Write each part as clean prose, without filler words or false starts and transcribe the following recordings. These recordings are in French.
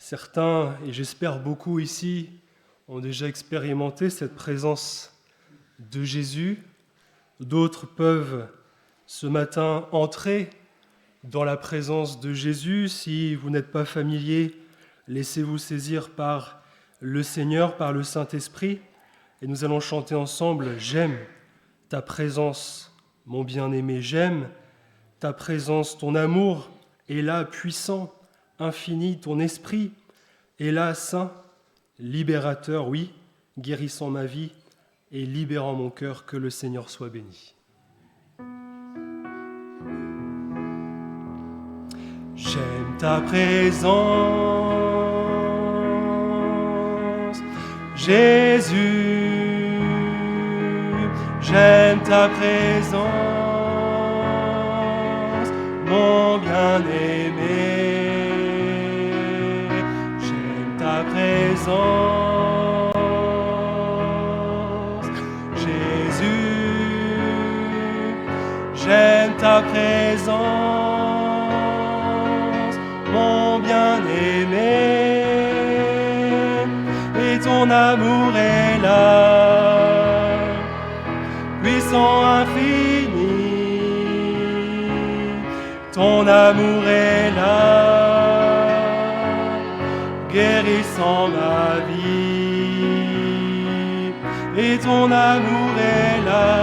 Certains, et j'espère beaucoup ici, ont déjà expérimenté cette présence de Jésus. D'autres peuvent ce matin entrer dans la présence de Jésus. Si vous n'êtes pas familier, laissez-vous saisir par le Seigneur, par le Saint-Esprit. Et nous allons chanter ensemble « J'aime ta présence, mon bien-aimé, j'aime ta présence, ton amour est là, puissant, infini, ton esprit est là, saint, libérateur, oui, guérissant ma vie et libérant mon cœur, que le Seigneur soit béni. » J'aime ta présence, Jésus, j'aime ta présence, mon bien-aimé, j'aime ta présence, Jésus, j'aime ta présence, mon bien-aimé, et ton amour est là, puissant, infini, ton amour est là, guérissant ma vie, et ton amour est là,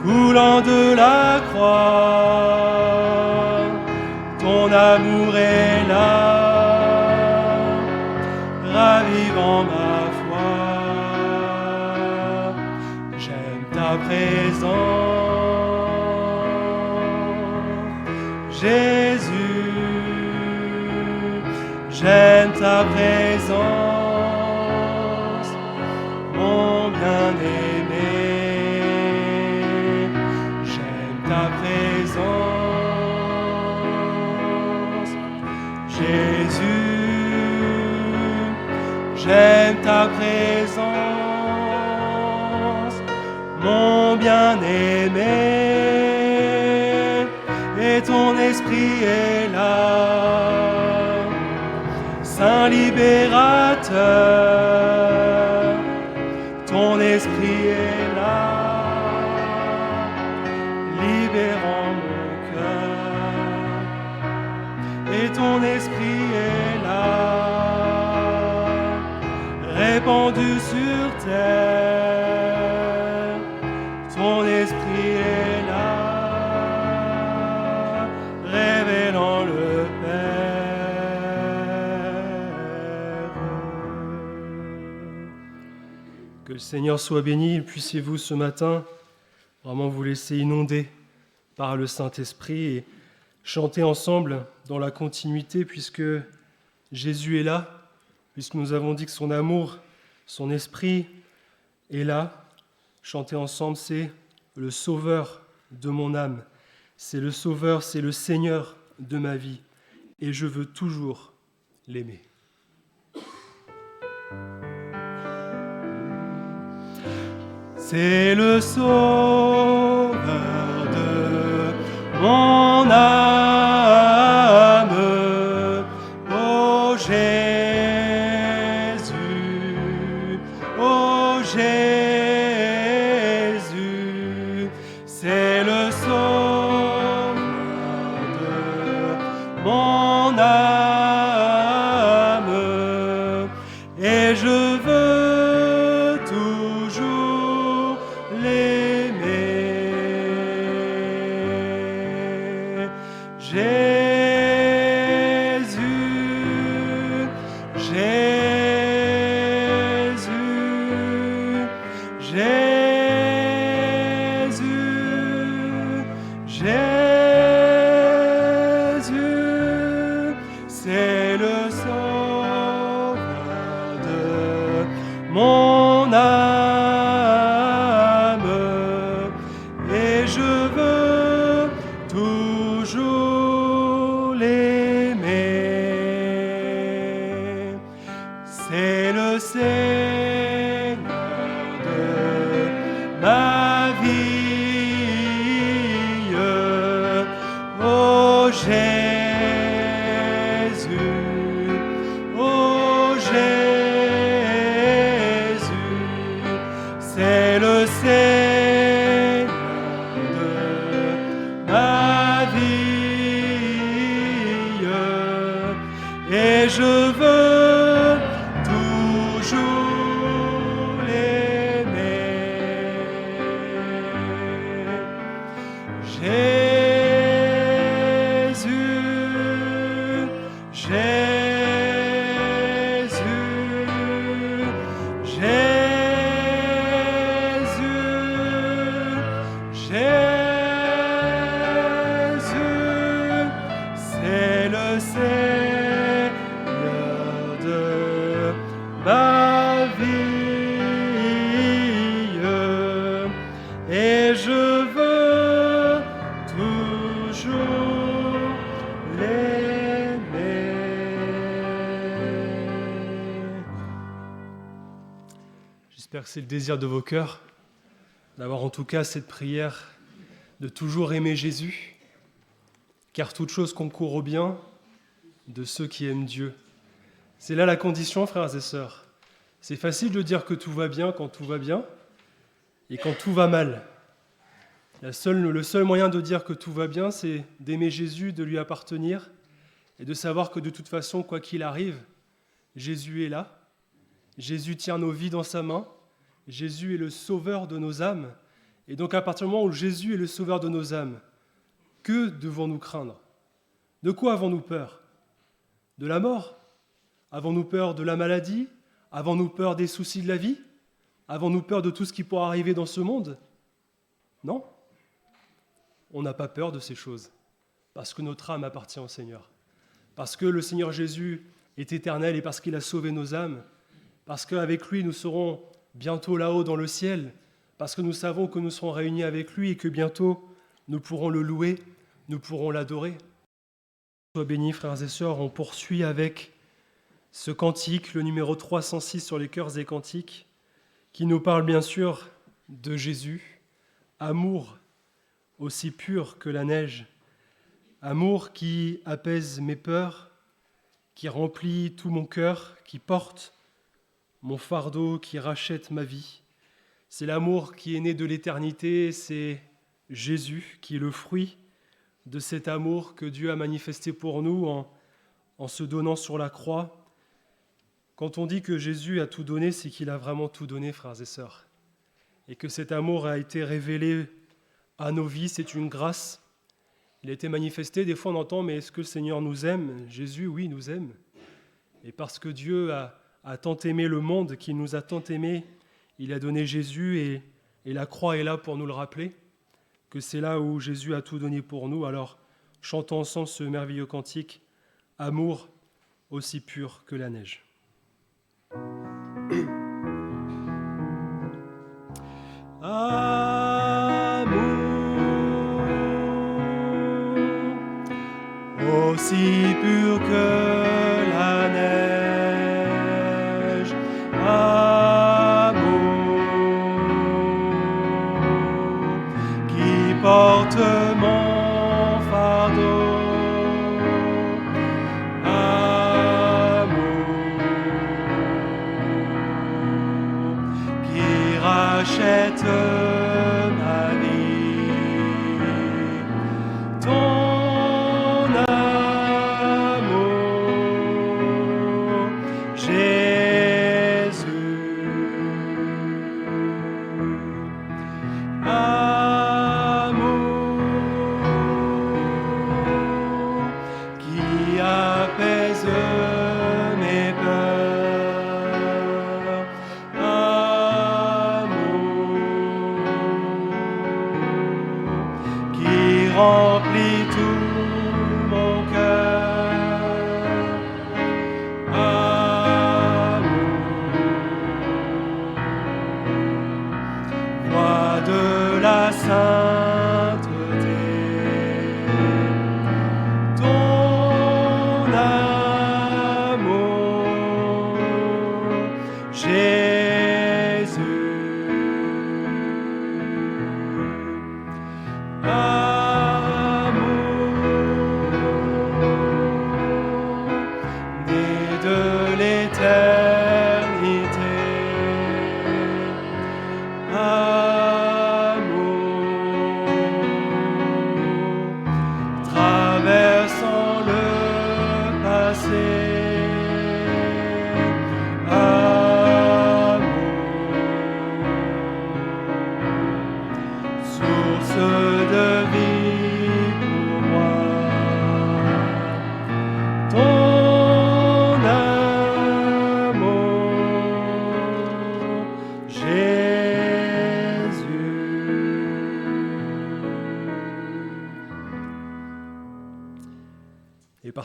coulant de la croix, ton amour est là, ravivant ma foi. J'aime ta présence, Jésus, j'aime ta présence, mon bien-aimé, j'aime ta présence, Jésus, j'aime ta présence, mon bien-aimé, et ton esprit est là, Saint libérateur, ton esprit est là, libérant mon cœur, et ton esprit est là, répandu sur terre, ton esprit est là, révélant le Père. Que le Seigneur soit béni, puissiez-vous ce matin vraiment vous laisser inonder par le Saint-Esprit et chanter ensemble dans la continuité, puisque Jésus est là, puisque nous avons dit que son amour, son esprit est là. Chanter ensemble, c'est le Sauveur de mon âme, c'est le Sauveur, c'est le Seigneur de ma vie, et je veux toujours l'aimer. C'est le Sauveur de mon âme, ô Jésus, ô Jésus, c'est le Sauveur de mon âme, et je veux toujours l'aimer. Jésus, Jésus, Jésus, Jésus, c'est le Sauveur de mon âme, et je veux toujours l'aimer. C'est le Seigneur de ma vie, ô Jésus, et je veux toujours l'aimer. Jésus, Jésus, Jésus, Jésus, c'est le Seigneur de ma vie, et je veux toujours l'aimer. J'espère que c'est le désir de vos cœurs, d'avoir en tout cas cette prière de toujours aimer Jésus, car toute chose concourt au bien de ceux qui aiment Dieu. C'est là la condition, frères et sœurs. C'est facile de dire que tout va bien quand tout va bien, et quand tout va mal. Le seul moyen de dire que tout va bien, c'est d'aimer Jésus, de lui appartenir, et de savoir que de toute façon, quoi qu'il arrive, Jésus est là. Jésus tient nos vies dans sa main. Jésus est le sauveur de nos âmes. Et donc à partir du moment où Jésus est le sauveur de nos âmes, que devons-nous craindre? De quoi avons-nous peur? De la mort? Avons-nous peur de la maladie? Avons-nous peur des soucis de la vie? Avons-nous peur de tout ce qui pourra arriver dans ce monde? Non. On n'a pas peur de ces choses, parce que notre âme appartient au Seigneur. Parce que le Seigneur Jésus est éternel et parce qu'il a sauvé nos âmes. Parce qu'avec lui, nous serons bientôt là-haut dans le ciel. Parce que nous savons que nous serons réunis avec lui et que bientôt, nous pourrons le louer, nous pourrons l'adorer. Sois bénis, frères et sœurs, on poursuit avec ce cantique, le numéro 306 sur les chœurs et cantiques, qui nous parle bien sûr de Jésus, amour aussi pur que la neige, amour qui apaise mes peurs, qui remplit tout mon cœur, qui porte mon fardeau, qui rachète ma vie. C'est l'amour qui est né de l'éternité, c'est Jésus qui est le fruit de cet amour que Dieu a manifesté pour nous en se donnant sur la croix. Quand on dit que Jésus a tout donné, c'est qu'il a vraiment tout donné, frères et sœurs. Et que cet amour a été révélé à nos vies, c'est une grâce. Il a été manifesté, des fois on entend, mais est-ce que le Seigneur nous aime? Jésus, oui, nous aime. Et parce que Dieu a tant aimé le monde, qu'il nous a tant aimé, il a donné Jésus et la croix est là pour nous le rappeler, que c'est là où Jésus a tout donné pour nous. Alors, chantons ensemble ce merveilleux cantique, « Amour aussi pur que la neige ». Amour aussi pur que la neige, amour qui porte mon fardeau, amour qui rachète ma vie, ton amour, Jésus. Amour qui apaise mes peurs, qui remplit tout mon cœur, amour, roi de la sainteté, ton amour, Jésus. Né de l'éternité, amour, traversant le passé,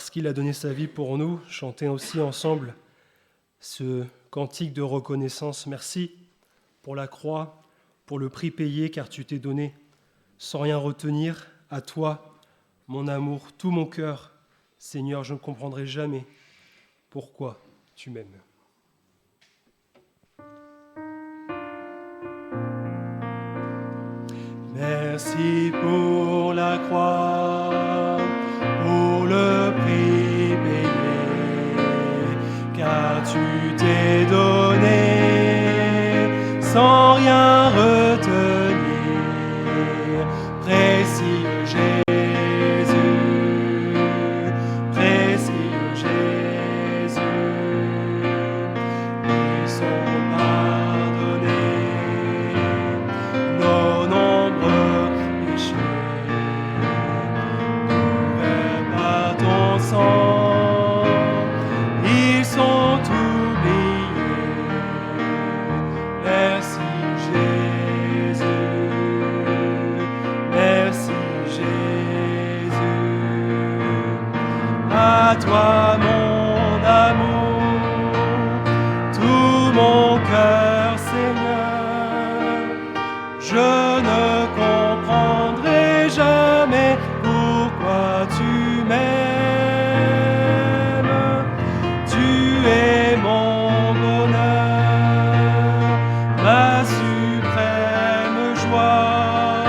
parce qu'il a donné sa vie pour nous. Chantez aussi ensemble ce cantique de reconnaissance. Merci pour la croix, pour le prix payé, car tu t'es donné sans rien retenir. À toi, mon amour, tout mon cœur. Seigneur, je ne comprendrai jamais pourquoi tu m'aimes. Merci pour la croix, pour le prix payé, car tu t'es donné sans rien retenir. Précieux Jésus, précieux Jésus, ils sont pardonnés nos nombreux péchés, couverts par ton sang, ils sont oubliés. Merci Jésus, merci Jésus. À toi mon amour, tout mon cœur Seigneur, je ne comprendrai jamais pourquoi tu m'aimes. Tu es mon bonheur, ma suprême joie.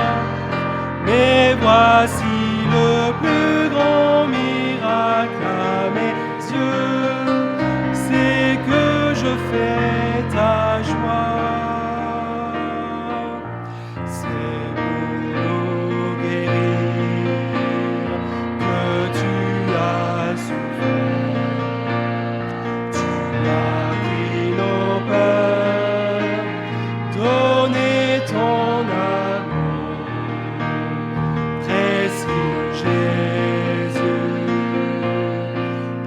Mais voici le plus grand miracle à mes yeux, c'est que je fais ta joie. C'est pour nous guérir que tu as souffert. Tu as pris nos peurs, donné ton amour. Précieux Jésus,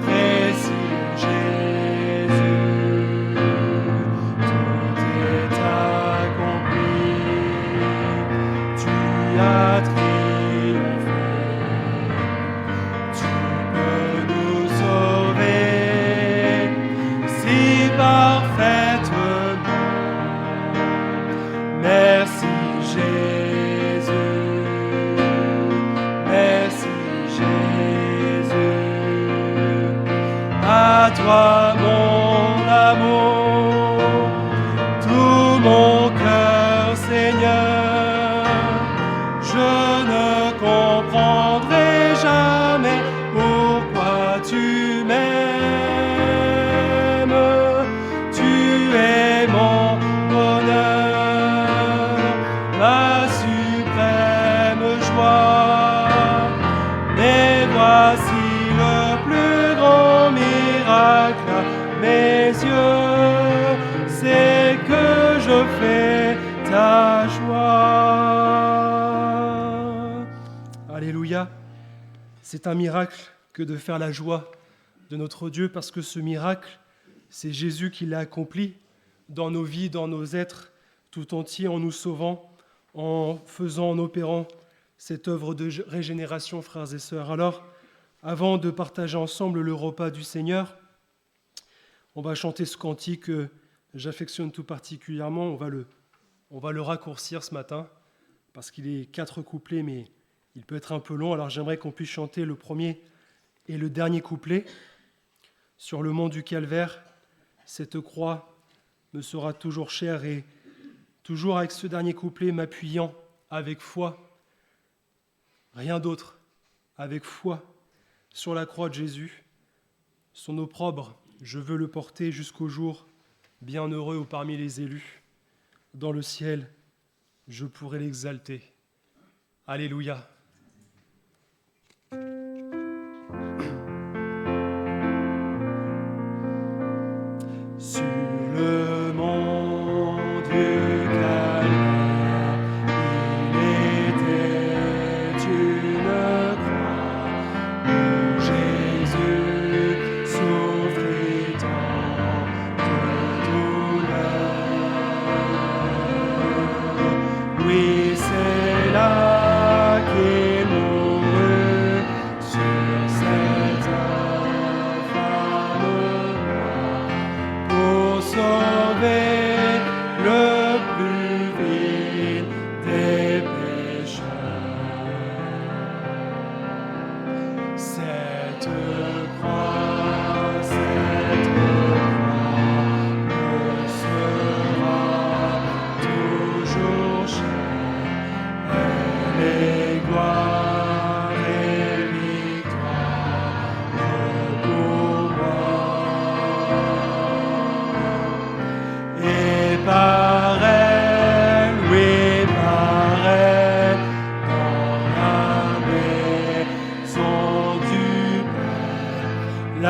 précieux Jésus, tout est accompli. Tu as triomphé, tu peux nous sauver si parfaitement. Merci Jésus, merci Jésus. À toi mon amour, tout mon cœur Seigneur, je ne comprendrai jamais pourquoi tu m'aimes. Tu es mon bonheur, ma suprême joie. Mais voici le plus grand miracle à mes yeux, c'est que je fais ta joie. Alléluia. C'est un miracle que de faire la joie de notre Dieu, parce que ce miracle, c'est Jésus qui l'a accompli dans nos vies, dans nos êtres tout entiers, en nous sauvant, en faisant, en opérant cette œuvre de régénération, frères et sœurs. Alors, avant de partager ensemble le repas du Seigneur, on va chanter ce cantique que j'affectionne tout particulièrement. On va le raccourcir ce matin, parce qu'il est 4 couplets, mais il peut être un peu long. Alors j'aimerais qu'on puisse chanter le premier et le dernier couplet. Sur le mont du Calvaire, cette croix me sera toujours chère, et toujours avec ce dernier couplet, m'appuyant avec foi, rien d'autre, avec foi, sur la croix de Jésus. Son opprobre, je veux le porter jusqu'au jour bienheureux où parmi les élus, dans le ciel, je pourrai l'exalter. Alléluia. Sur le mont du Calvaire, il était une croix où Jésus souffrit tant de douleur. Oui, c'est là qu'il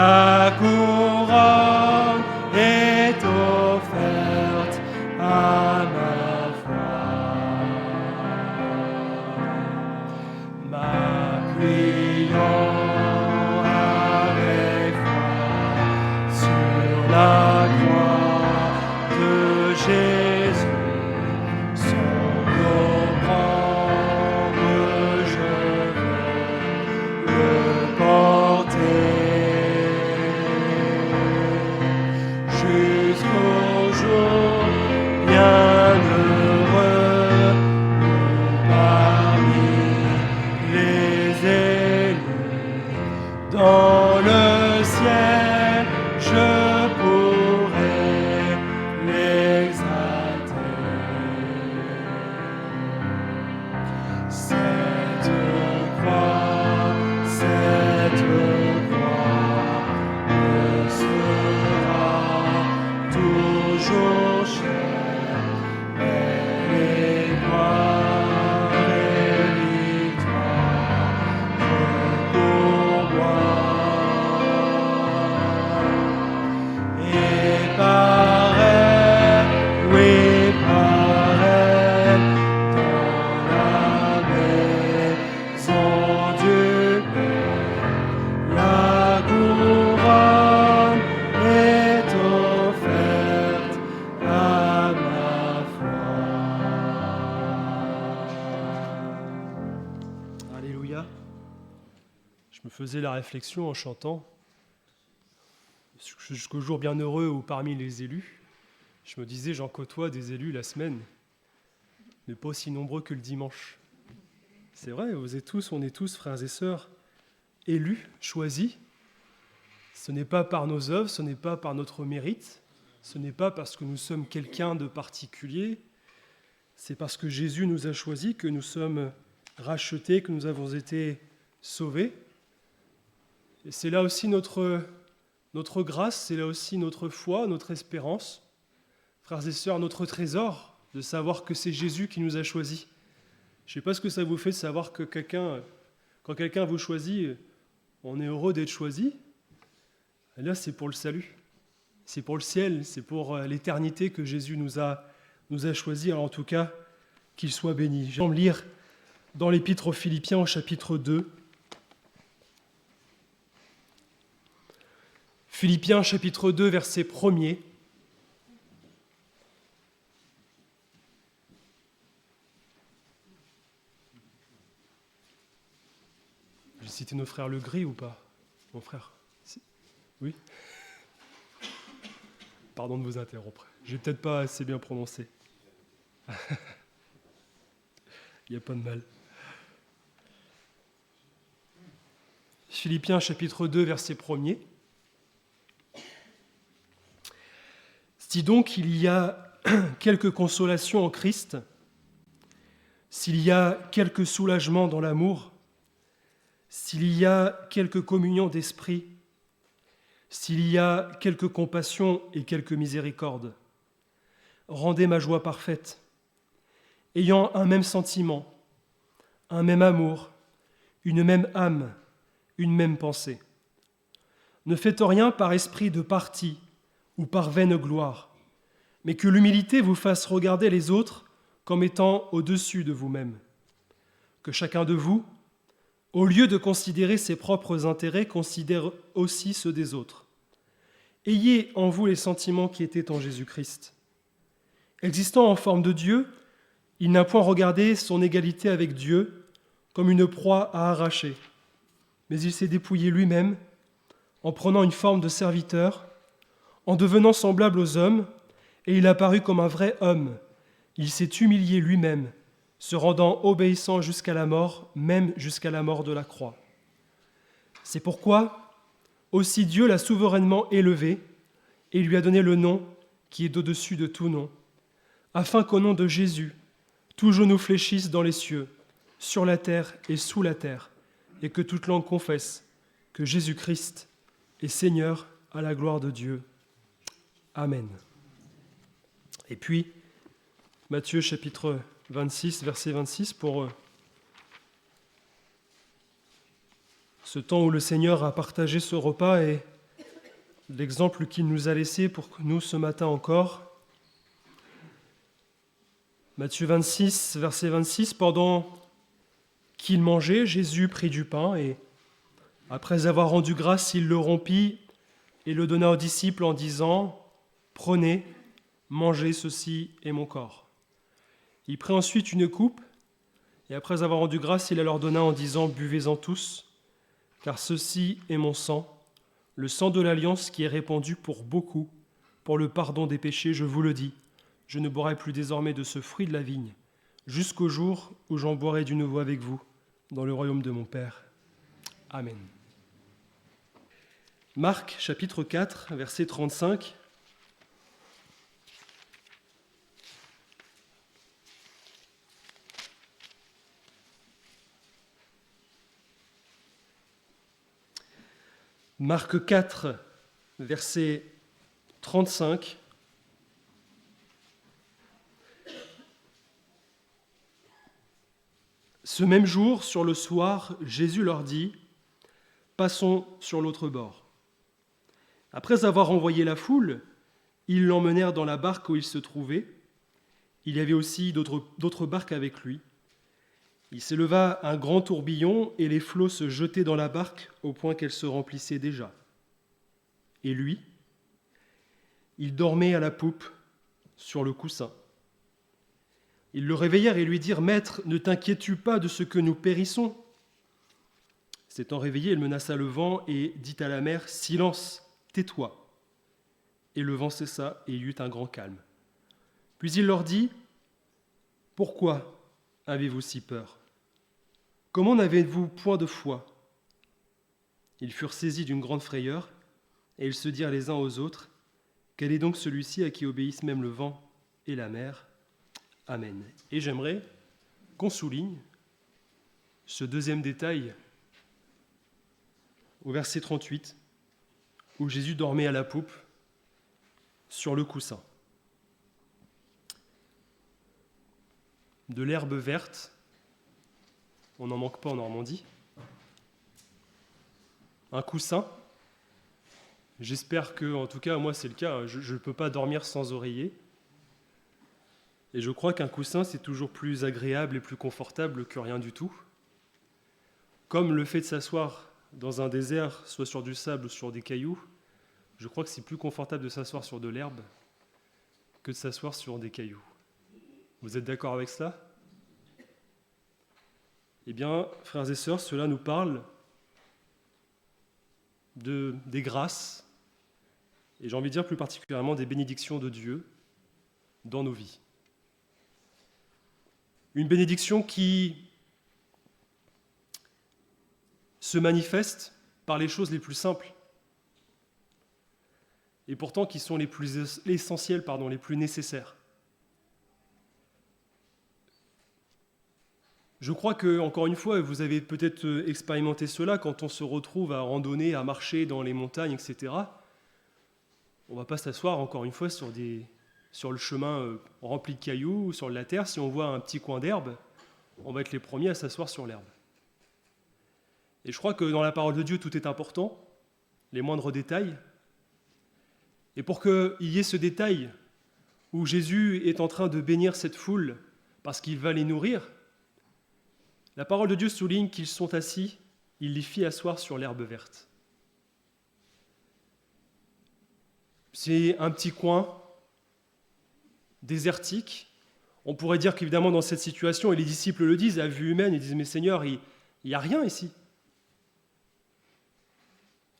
La couronne est offerte à ma foi. M'appuyant avec foi sur la croix de Jésus, son dos prendre, je veux le porter. Jusqu'au jour bienheureux où parmi les élus dans le ciel je pourrai l'exalter. Cette croix me sera toujours chère. Elle est gloire et victoire pour moi. Et par elle, oui, par elle, dans la maison du Père, la couronne est offerte à ma foi. Alléluia. Je me faisais la réflexion en chantant jusqu'au jour bienheureux où parmi les élus, je me disais, j'en côtoie des élus la semaine, mais pas aussi nombreux que le dimanche. C'est vrai, on est tous, frères et sœurs, élus, choisis. Ce n'est pas par nos œuvres, ce n'est pas par notre mérite, ce n'est pas parce que nous sommes quelqu'un de particulier, c'est parce que Jésus nous a choisis, que nous sommes rachetés, que nous avons été sauvés. Et c'est là aussi notre grâce, c'est là aussi notre foi, notre espérance. Frères et sœurs, notre trésor, de savoir que c'est Jésus qui nous a choisis. Je ne sais pas ce que ça vous fait de savoir que quand quelqu'un vous choisit, on est heureux d'être choisi. Et là, c'est pour le salut, c'est pour le ciel, c'est pour l'éternité que Jésus nous a choisis. Alors en tout cas, qu'il soit béni. Je vais me lire dans l'Épître aux Philippiens au chapitre 2. Philippiens chapitre 2, verset 1er. J'ai cité nos frères Legris ou pas? Mon frère? Oui? Pardon de vous interrompre. Je n'ai peut-être pas assez bien prononcé. Il n'y a pas de mal. Philippiens chapitre 2, verset 1er. Si donc il y a quelque consolation en Christ, s'il y a quelque soulagement dans l'amour, s'il y a quelque communion d'esprit, s'il y a quelque compassion et quelque miséricorde, rendez ma joie parfaite, ayant un même sentiment, un même amour, une même âme, une même pensée. Ne faites rien par esprit de parti ou par vaine gloire, mais que l'humilité vous fasse regarder les autres comme étant au-dessus de vous-même. Que chacun de vous, au lieu de considérer ses propres intérêts, considère aussi ceux des autres. Ayez en vous les sentiments qui étaient en Jésus-Christ. Existant en forme de Dieu, il n'a point regardé son égalité avec Dieu comme une proie à arracher, mais il s'est dépouillé lui-même en prenant une forme de serviteur, en devenant semblable aux hommes, et il apparut comme un vrai homme. Il s'est humilié lui-même, se rendant obéissant jusqu'à la mort, même jusqu'à la mort de la croix. C'est pourquoi aussi Dieu l'a souverainement élevé et lui a donné le nom qui est au-dessus de tout nom, afin qu'au nom de Jésus, tout genou fléchisse dans les cieux, sur la terre et sous la terre, et que toute langue confesse que Jésus-Christ est Seigneur à la gloire de Dieu. Amen. Et puis, Matthieu chapitre 26, verset 26, pour ce temps où le Seigneur a partagé ce repas et l'exemple qu'il nous a laissé pour nous ce matin encore. Matthieu 26, verset 26, pendant qu'il mangeait, Jésus prit du pain et, après avoir rendu grâce, il le rompit et le donna aux disciples en disant « Prenez, mangez, ceci est mon corps ». Il prit ensuite une coupe et après avoir rendu grâce, il la leur donna en disant « Buvez-en tous, car ceci est mon sang, le sang de l'alliance qui est répandu pour beaucoup, pour le pardon des péchés, je vous le dis. Je ne boirai plus désormais de ce fruit de la vigne, jusqu'au jour où j'en boirai du nouveau avec vous, dans le royaume de mon Père. Amen. Marc, chapitre 4, verset 35. Marc 4, verset 35. Ce même jour, sur le soir, Jésus leur dit « Passons sur l'autre bord ». Après avoir envoyé la foule, ils l'emmenèrent dans la barque où il se trouvait. Il y avait aussi d'autres barques avec lui. Il s'éleva un grand tourbillon et les flots se jetaient dans la barque au point qu'elle se remplissait déjà. Et lui, il dormait à la poupe sur le coussin. Ils le réveillèrent et lui dirent « Maître, ne t'inquiètes-tu pas de ce que nous périssons ?» S'étant réveillé, il menaça le vent et dit à la mer « Silence, tais-toi !» Et le vent cessa et il y eut un grand calme. Puis il leur dit « Pourquoi avez-vous si peur ? Comment n'avez-vous point de foi ?» Ils furent saisis d'une grande frayeur et ils se dirent les uns aux autres « Quel est donc celui-ci à qui obéissent même le vent et la mer ?» Amen. Et j'aimerais qu'on souligne ce deuxième détail au verset 38, où Jésus dormait à la poupe sur le coussin. De l'herbe verte, on n'en manque pas en Normandie. Un coussin, j'espère que, en tout cas, moi c'est le cas, je ne peux pas dormir sans oreiller. Et je crois qu'un coussin, c'est toujours plus agréable et plus confortable que rien du tout. Comme le fait de s'asseoir dans un désert, soit sur du sable ou sur des cailloux, je crois que c'est plus confortable de s'asseoir sur de l'herbe que de s'asseoir sur des cailloux. Vous êtes d'accord avec cela ? Eh bien, frères et sœurs, cela nous parle des grâces, et j'ai envie de dire plus particulièrement des bénédictions de Dieu dans nos vies. Une bénédiction qui se manifeste par les choses les plus simples et pourtant qui sont les plus essentielles, les plus nécessaires. Je crois que, encore une fois, vous avez peut-être expérimenté cela quand on se retrouve à randonner, à marcher dans les montagnes, etc. On ne va pas s'asseoir, encore une fois, sur le chemin rempli de cailloux ou sur la terre. Si on voit un petit coin d'herbe, on va être les premiers à s'asseoir sur l'herbe. Et je crois que dans la parole de Dieu, tout est important, les moindres détails. Et pour qu'il y ait ce détail où Jésus est en train de bénir cette foule parce qu'il va les nourrir, la parole de Dieu souligne qu'ils sont assis, il les fit asseoir sur l'herbe verte. C'est un petit coin désertique. On pourrait dire qu'évidemment dans cette situation, et les disciples le disent, à vue humaine, ils disent « Mais Seigneur, il n'y a rien ici ».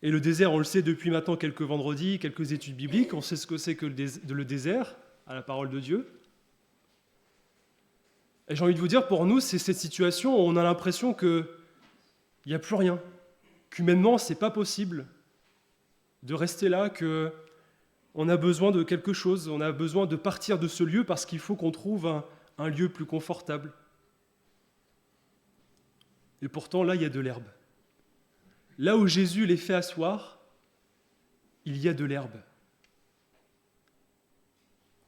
Et le désert, on le sait depuis maintenant quelques vendredis, quelques études bibliques, on sait ce que c'est que le désert, à la parole de Dieu. Et j'ai envie de vous dire, pour nous, c'est cette situation où on a l'impression qu'il n'y a plus rien, qu'humainement, ce n'est pas possible de rester là, qu'on a besoin de quelque chose, on a besoin de partir de ce lieu parce qu'il faut qu'on trouve un lieu plus confortable. Et pourtant, là, il y a de l'herbe. Là où Jésus les fait asseoir, il y a de l'herbe.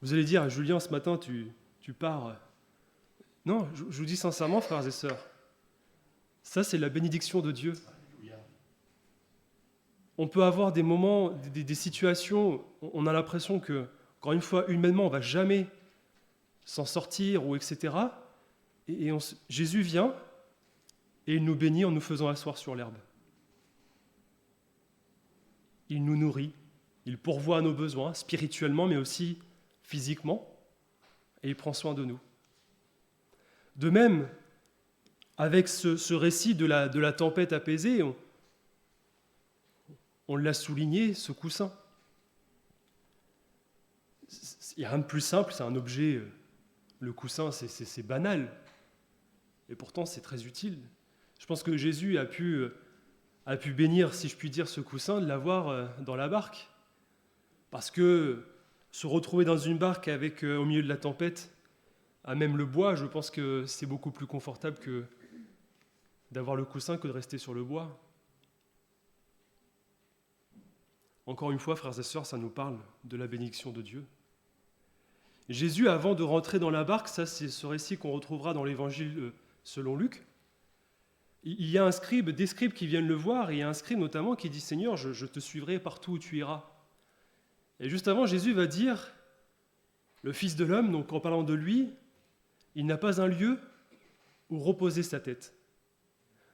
Vous allez dire, Julien, ce matin, tu pars. Non, je vous dis sincèrement, frères et sœurs, ça c'est la bénédiction de Dieu. On peut avoir des moments, des situations, on a l'impression que, encore une fois, humainement, on ne va jamais s'en sortir, ou etc. Jésus vient et il nous bénit en nous faisant asseoir sur l'herbe. Il nous nourrit, il pourvoit à nos besoins, spirituellement, mais aussi physiquement, et il prend soin de nous. De même, avec ce récit de la tempête apaisée, on l'a souligné, ce coussin. Il n'y a rien de plus simple, c'est un objet, le coussin, c'est banal, et pourtant c'est très utile. Je pense que Jésus a pu bénir, si je puis dire, ce coussin, de l'avoir dans la barque. Parce que se retrouver dans une barque avec, au milieu de la tempête, à même le bois, je pense que c'est beaucoup plus confortable que d'avoir le coussin que de rester sur le bois. Encore une fois, frères et sœurs, ça nous parle de la bénédiction de Dieu. Jésus, avant de rentrer dans la barque, ça c'est ce récit qu'on retrouvera dans l'Évangile selon Luc, il y a des scribes qui viennent le voir, et il y a un scribe notamment qui dit « Seigneur, je te suivrai partout où tu iras ». Et juste avant, Jésus va dire « Le Fils de l'homme », donc en parlant de lui, il n'a pas un lieu où reposer sa tête.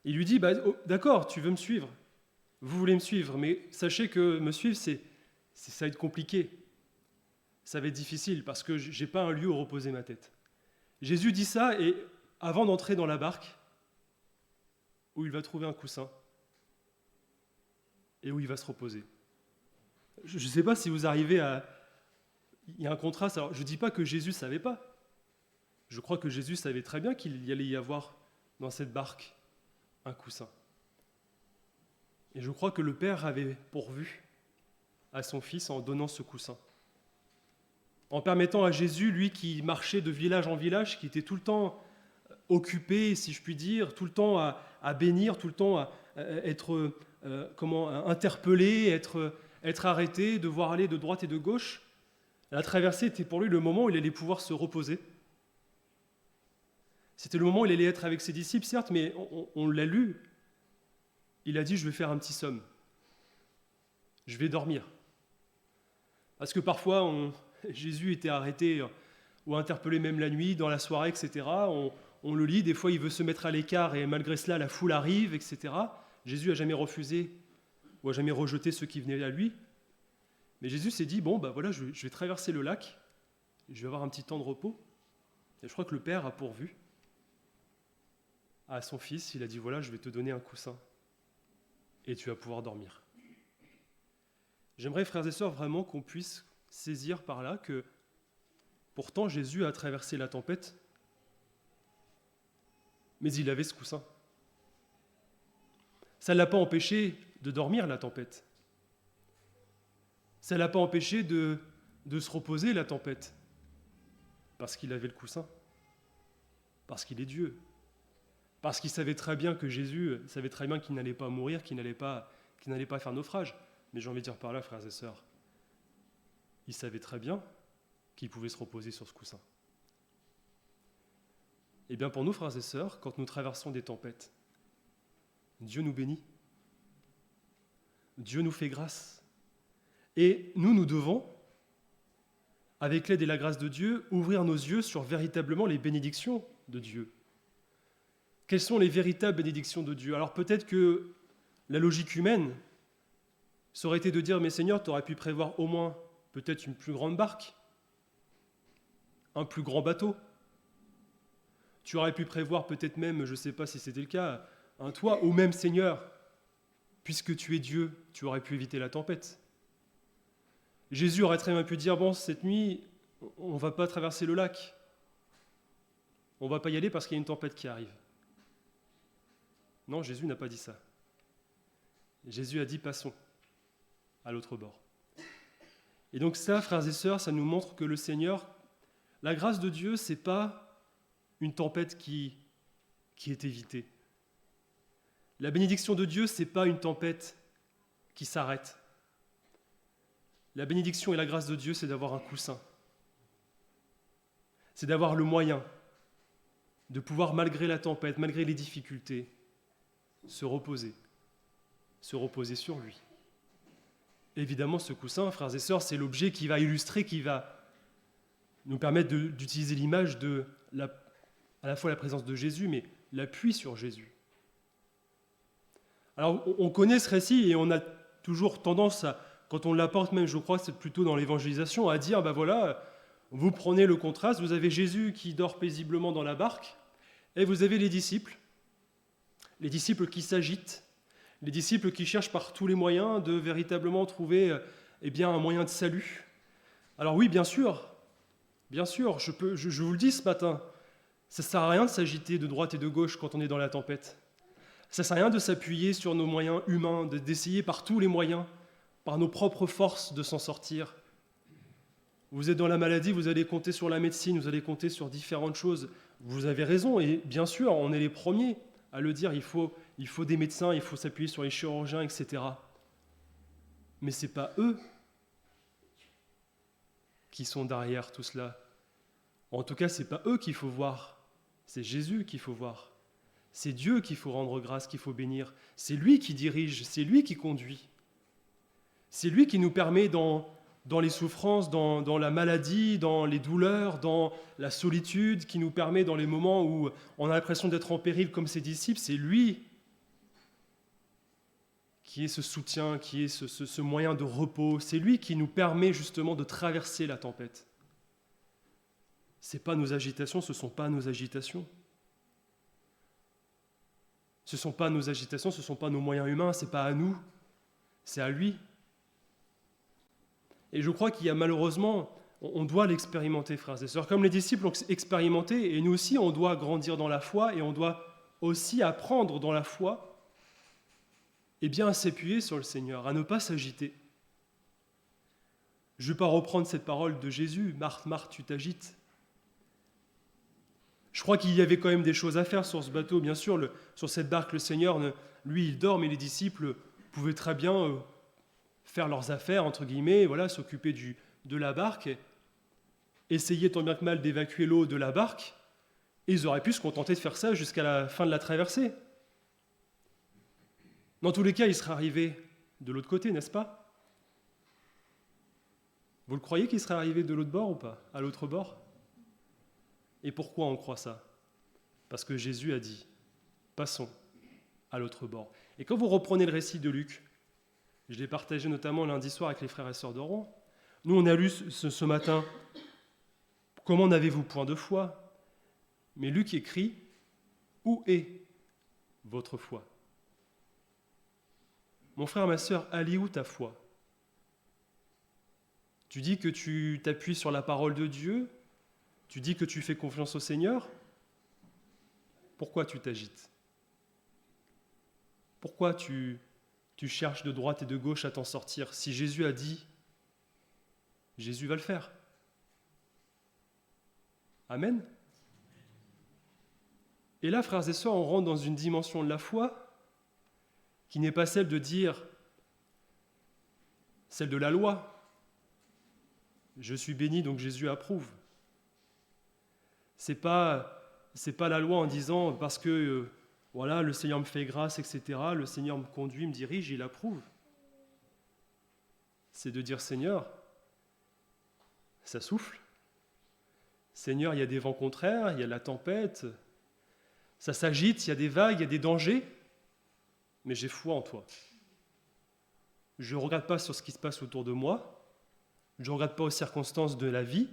Il lui dit « D'accord, tu veux me suivre, vous voulez me suivre, mais sachez que me suivre, ça va être compliqué, ça va être difficile, parce que je n'ai pas un lieu où reposer ma tête. » Jésus dit ça, et avant d'entrer dans la barque, où il va trouver un coussin et où il va se reposer. Je ne sais pas si vous arrivez à... Il y a un contraste. Alors, je ne dis pas que Jésus ne savait pas. Je crois que Jésus savait très bien qu'il y allait y avoir dans cette barque un coussin. Et je crois que le Père avait pourvu à son Fils en donnant ce coussin. En permettant à Jésus, lui qui marchait de village en village, qui était tout le temps occupé, si je puis dire, tout le temps à bénir, tout le temps à être interpellé, être arrêté, devoir aller de droite et de gauche. La traversée était pour lui le moment où il allait pouvoir se reposer. C'était le moment où il allait être avec ses disciples, certes, mais on l'a lu. Il a dit « Je vais faire un petit somme. Je vais dormir. » Parce que parfois, Jésus était arrêté ou interpellé même la nuit, dans la soirée, etc. On le lit, des fois il veut se mettre à l'écart et malgré cela la foule arrive, etc. Jésus n'a jamais refusé ou n'a jamais rejeté ceux qui venaient à lui. Mais Jésus s'est dit, voilà, je vais traverser le lac, je vais avoir un petit temps de repos. Et je crois que le Père a pourvu à son Fils, il a dit, voilà, je vais te donner un coussin et tu vas pouvoir dormir. J'aimerais, frères et sœurs, vraiment qu'on puisse saisir par là que pourtant Jésus a traversé la tempête, mais il avait ce coussin. Ça ne l'a pas empêché de dormir, la tempête. Ça ne l'a pas empêché de se reposer, la tempête. Parce qu'il avait le coussin. Parce qu'il est Dieu. Parce qu'il savait très bien que Jésus savait très bien qu'il n'allait pas mourir, qu'il n'allait pas faire naufrage. Mais j'ai envie de dire par là, frères et sœurs, il savait très bien qu'il pouvait se reposer sur ce coussin. Eh bien pour nous, frères et sœurs, quand nous traversons des tempêtes, Dieu nous bénit. Dieu nous fait grâce. Et nous devons, avec l'aide et la grâce de Dieu, ouvrir nos yeux sur véritablement les bénédictions de Dieu. Quelles sont les véritables bénédictions de Dieu ? Alors peut-être que la logique humaine, ça aurait été de dire, mais Seigneur, tu aurais pu prévoir au moins peut-être une plus grande barque, un plus grand bateau. Tu aurais pu prévoir peut-être même, je ne sais pas si c'était le cas, un toit, ou même Seigneur, puisque tu es Dieu, tu aurais pu éviter la tempête. Jésus aurait très bien pu dire, cette nuit, on ne va pas traverser le lac. On ne va pas y aller parce qu'il y a une tempête qui arrive. Non, Jésus n'a pas dit ça. Jésus a dit, passons à l'autre bord. Et donc ça, frères et sœurs, ça nous montre que le Seigneur, la grâce de Dieu, ce n'est pas une tempête qui est évitée. La bénédiction de Dieu, ce n'est pas une tempête qui s'arrête. La bénédiction et la grâce de Dieu, c'est d'avoir un coussin. C'est d'avoir le moyen de pouvoir, malgré la tempête, malgré les difficultés, se reposer sur lui. Évidemment, ce coussin, frères et sœurs, c'est l'objet qui va illustrer, qui va nous permettre d'utiliser l'image de à la fois la présence de Jésus, mais l'appui sur Jésus. Alors, on connaît ce récit et on a toujours tendance à, quand on l'apporte même, je crois, c'est plutôt dans l'évangélisation, à dire, voilà, vous prenez le contraste, vous avez Jésus qui dort paisiblement dans la barque, et vous avez les disciples qui s'agitent, les disciples qui cherchent par tous les moyens de véritablement trouver un moyen de salut. Alors oui, bien sûr, je vous le dis ce matin, ça ne sert à rien de s'agiter de droite et de gauche quand on est dans la tempête. Ça ne sert à rien de s'appuyer sur nos moyens humains, d'essayer par tous les moyens, par nos propres forces, de s'en sortir. Vous êtes dans la maladie, vous allez compter sur la médecine, vous allez compter sur différentes choses. Vous avez raison, et bien sûr, on est les premiers à le dire, il faut des médecins, il faut s'appuyer sur les chirurgiens, etc. Mais ce n'est pas eux qui sont derrière tout cela. En tout cas, ce n'est pas eux qu'il faut voir, c'est Jésus qu'il faut voir. C'est Dieu qu'il faut rendre grâce, qu'il faut bénir. C'est lui qui dirige, c'est lui qui conduit. C'est lui qui nous permet dans les souffrances, dans la maladie, dans les douleurs, dans la solitude, qui nous permet dans les moments où on a l'impression d'être en péril comme ses disciples, c'est lui qui est ce soutien, qui est ce moyen de repos. C'est lui qui nous permet justement de traverser la tempête. Ce n'est pas nos agitations, ce ne sont pas nos agitations. Ce ne sont pas nos agitations, ce ne sont pas nos moyens humains, ce n'est pas à nous, c'est à lui. Et je crois qu'il y a malheureusement, on doit l'expérimenter, frères et sœurs. Comme les disciples l'ont expérimenté, et nous aussi, on doit grandir dans la foi, et on doit aussi apprendre dans la foi, à s'appuyer sur le Seigneur, à ne pas s'agiter. Je ne vais pas reprendre cette parole de Jésus, « Marthe, Marthe, tu t'agites ». Je crois qu'il y avait quand même des choses à faire sur ce bateau. Bien sûr, sur cette barque, le Seigneur, lui, il dort, mais les disciples pouvaient très bien faire leurs affaires, entre guillemets, s'occuper de la barque, essayer tant bien que mal d'évacuer l'eau de la barque, et ils auraient pu se contenter de faire ça jusqu'à la fin de la traversée. Dans tous les cas, ils seraient arrivés de l'autre côté, n'est-ce pas? Vous le croyez qu'ils seraient arrivés de l'autre bord ou pas? À l'autre bord? Et pourquoi on croit ça? Parce que Jésus a dit, passons à l'autre bord. Et quand vous reprenez le récit de Luc, je l'ai partagé notamment lundi soir avec les frères et sœurs d'Oran, nous on a lu ce matin, comment n'avez-vous point de foi? Mais Luc écrit, où est votre foi? Mon frère, ma sœur, elle est où ta foi? Tu dis que tu t'appuies sur la parole de Dieu? Tu dis que tu fais confiance au Seigneur? Pourquoi tu t'agites? Pourquoi tu cherches de droite et de gauche à t'en sortir? Si Jésus a dit, Jésus va le faire. Amen. Et là, frères et sœurs, on rentre dans une dimension de la foi qui n'est pas celle de dire, celle de la loi. Je suis béni, donc Jésus approuve. C'est pas la loi en disant parce que le Seigneur me fait grâce, etc. Le Seigneur me conduit, me dirige, il approuve. C'est de dire Seigneur, ça souffle. Seigneur, il y a des vents contraires, il y a la tempête, ça s'agite, il y a des vagues, il y a des dangers, mais j'ai foi en toi. Je ne regarde pas sur ce qui se passe autour de moi, je ne regarde pas aux circonstances de la vie,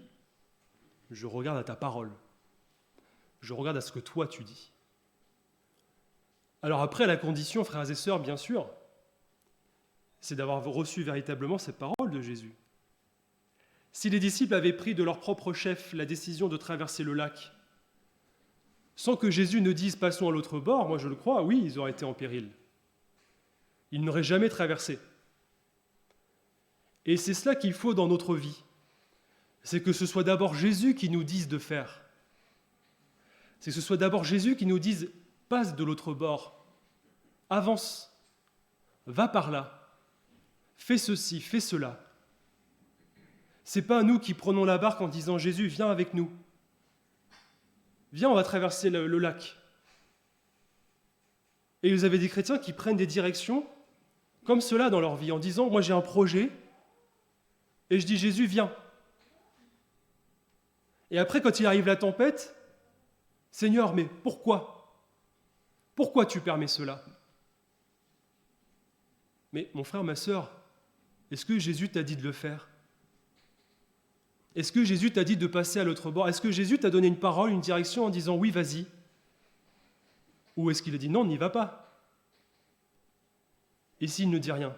je regarde à ta parole. Je regarde à ce que toi tu dis. Alors après, la condition, frères et sœurs, bien sûr, c'est d'avoir reçu véritablement cette parole de Jésus. Si les disciples avaient pris de leur propre chef la décision de traverser le lac, sans que Jésus ne dise « passons à l'autre bord », moi je le crois, oui, ils auraient été en péril. Ils n'auraient jamais traversé. Et c'est cela qu'il faut dans notre vie. C'est que ce soit d'abord Jésus qui nous dise de faire. C'est que ce soit d'abord Jésus qui nous dise « passe de l'autre bord, avance, va par là, fais ceci, fais cela ». Ce n'est pas nous qui prenons la barque en disant « Jésus, viens avec nous, viens, on va traverser le lac ». Et vous avez des chrétiens qui prennent des directions comme cela dans leur vie, en disant, moi j'ai un projet, et je dis, Jésus, viens. Et après, quand il arrive la tempête, Seigneur, mais pourquoi? Pourquoi tu permets cela? Mais mon frère, ma sœur, est-ce que Jésus t'a dit de le faire? Est-ce que Jésus t'a dit de passer à l'autre bord? Est-ce que Jésus t'a donné une parole, une direction en disant oui, vas-y? Ou est-ce qu'il a dit non, n'y va pas? Et s'il ne dit rien?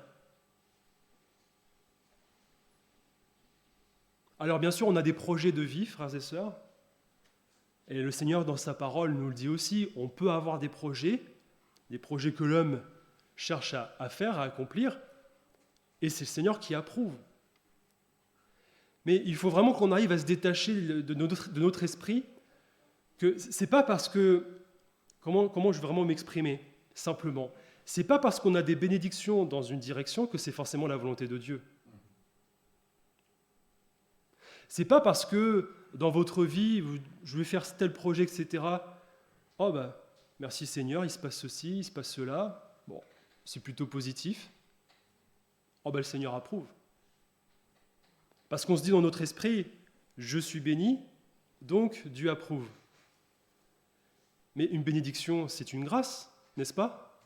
Alors bien sûr, on a des projets de vie, frères et sœurs, et le Seigneur, dans sa parole, nous le dit aussi, on peut avoir des projets que l'homme cherche à faire, à accomplir, et c'est le Seigneur qui approuve. Mais il faut vraiment qu'on arrive à se détacher de notre esprit, que c'est pas parce que, comment je veux vraiment m'exprimer, simplement, c'est pas parce qu'on a des bénédictions dans une direction que c'est forcément la volonté de Dieu. C'est pas parce que dans votre vie, je vais faire tel projet, etc. Oh ben, merci Seigneur, il se passe ceci, il se passe cela. Bon, c'est plutôt positif. Oh ben, le Seigneur approuve. Parce qu'on se dit dans notre esprit, je suis béni, donc Dieu approuve. Mais une bénédiction, c'est une grâce, n'est-ce pas?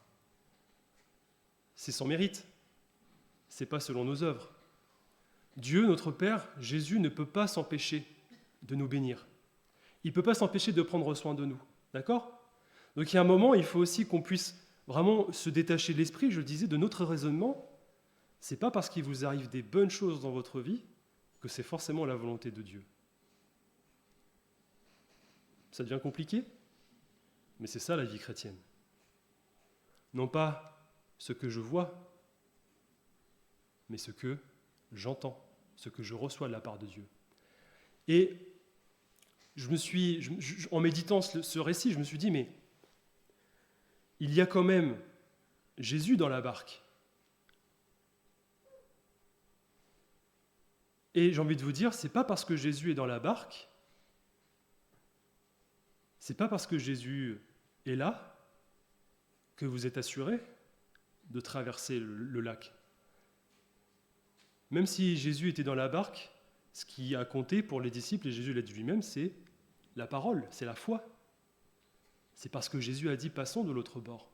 C'est sans mérite. C'est pas selon nos œuvres. Dieu, notre Père, Jésus, ne peut pas s'empêcher de nous bénir. Il ne peut pas s'empêcher de prendre soin de nous. D'accord? Donc il y a un moment, il faut aussi qu'on puisse vraiment se détacher de l'esprit, je le disais, de notre raisonnement. Ce n'est pas parce qu'il vous arrive des bonnes choses dans votre vie que c'est forcément la volonté de Dieu. Ça devient compliqué, mais c'est ça la vie chrétienne. Non pas ce que je vois, mais ce que j'entends, ce que je reçois de la part de Dieu. Et en méditant ce récit, je me suis dit, mais il y a quand même Jésus dans la barque. Et j'ai envie de vous dire, c'est pas parce que Jésus est dans la barque, c'est pas parce que Jésus est là que vous êtes assuré de traverser le lac. Même si Jésus était dans la barque, ce qui a compté pour les disciples, et Jésus l'a dit lui-même, c'est la parole, c'est la foi. C'est parce que Jésus a dit « passons de l'autre bord ».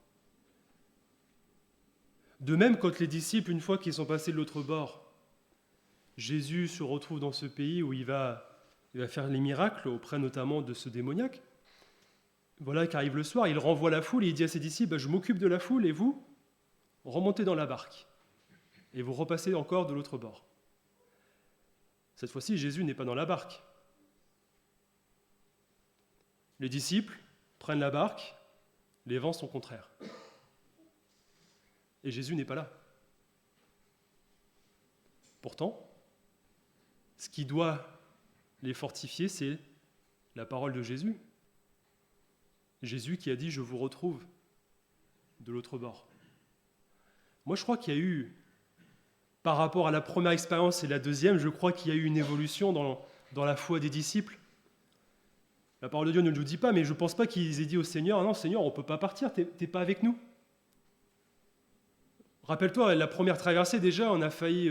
De même, quand les disciples, une fois qu'ils sont passés de l'autre bord, Jésus se retrouve dans ce pays où il va faire les miracles auprès notamment de ce démoniaque. Voilà qu'arrive le soir, il renvoie la foule et il dit à ses disciples « Je m'occupe de la foule et vous, remontez dans la barque et vous repassez encore de l'autre bord ». Cette fois-ci, Jésus n'est pas dans la barque. Les disciples prennent la barque, les vents sont contraires. Et Jésus n'est pas là. Pourtant, ce qui doit les fortifier, c'est la parole de Jésus. Jésus qui a dit « Je vous retrouve de l'autre bord ». Moi, je crois qu'il y a eu, par rapport à la première expérience et la deuxième, je crois qu'il y a eu une évolution dans la foi des disciples. La parole de Dieu ne nous le dit pas, mais je ne pense pas qu'ils aient dit au Seigneur « Non, Seigneur, on ne peut pas partir, tu n'es pas avec nous ». Rappelle-toi, la première traversée, déjà, on a failli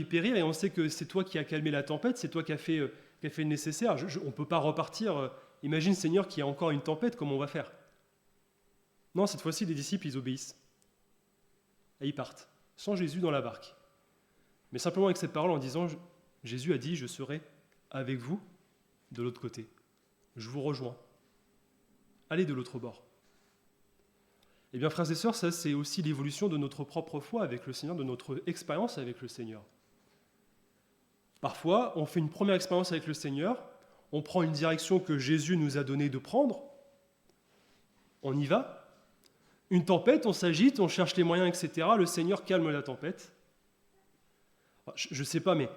périr et on sait que c'est toi qui as calmé la tempête, c'est toi qui as fait le nécessaire. On ne peut pas repartir. Imagine, Seigneur, qu'il y a encore une tempête, comment on va faire? Non, cette fois-ci, les disciples, ils obéissent. Et ils partent, sans Jésus dans la barque. Mais simplement avec cette parole en disant, Jésus a dit, je serai avec vous de l'autre côté. Je vous rejoins. Allez de l'autre bord. Eh bien, frères et sœurs, ça c'est aussi l'évolution de notre propre foi avec le Seigneur, de notre expérience avec le Seigneur. Parfois, on fait une première expérience avec le Seigneur, on prend une direction que Jésus nous a donnée de prendre, on y va. Une tempête, on s'agite, on cherche les moyens, etc. Le Seigneur calme la tempête. Je ne sais pas, mais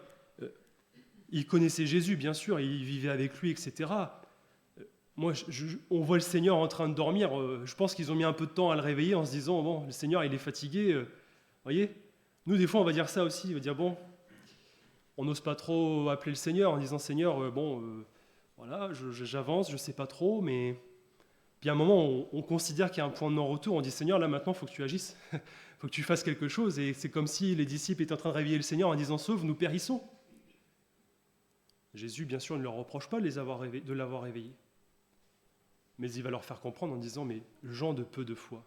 il connaissait Jésus, bien sûr, il vivait avec lui, etc. Moi, on voit le Seigneur en train de dormir. Je pense qu'ils ont mis un peu de temps à le réveiller en se disant, bon, le Seigneur, il est fatigué. Voyez, nous, des fois, on va dire ça aussi. On va dire, bon, on n'ose pas trop appeler le Seigneur en disant, Seigneur, voilà, j'avance, je ne sais pas trop, mais Puis à un moment, on considère qu'il y a un point de non-retour, on dit Seigneur, là maintenant, il faut que tu agisses, il faut que tu fasses quelque chose. Et c'est comme si les disciples étaient en train de réveiller le Seigneur en disant Sauve, nous périssons. Jésus, bien sûr, ne leur reproche pas de l'avoir réveillé. Mais il va leur faire comprendre en disant Mais gens de peu de foi,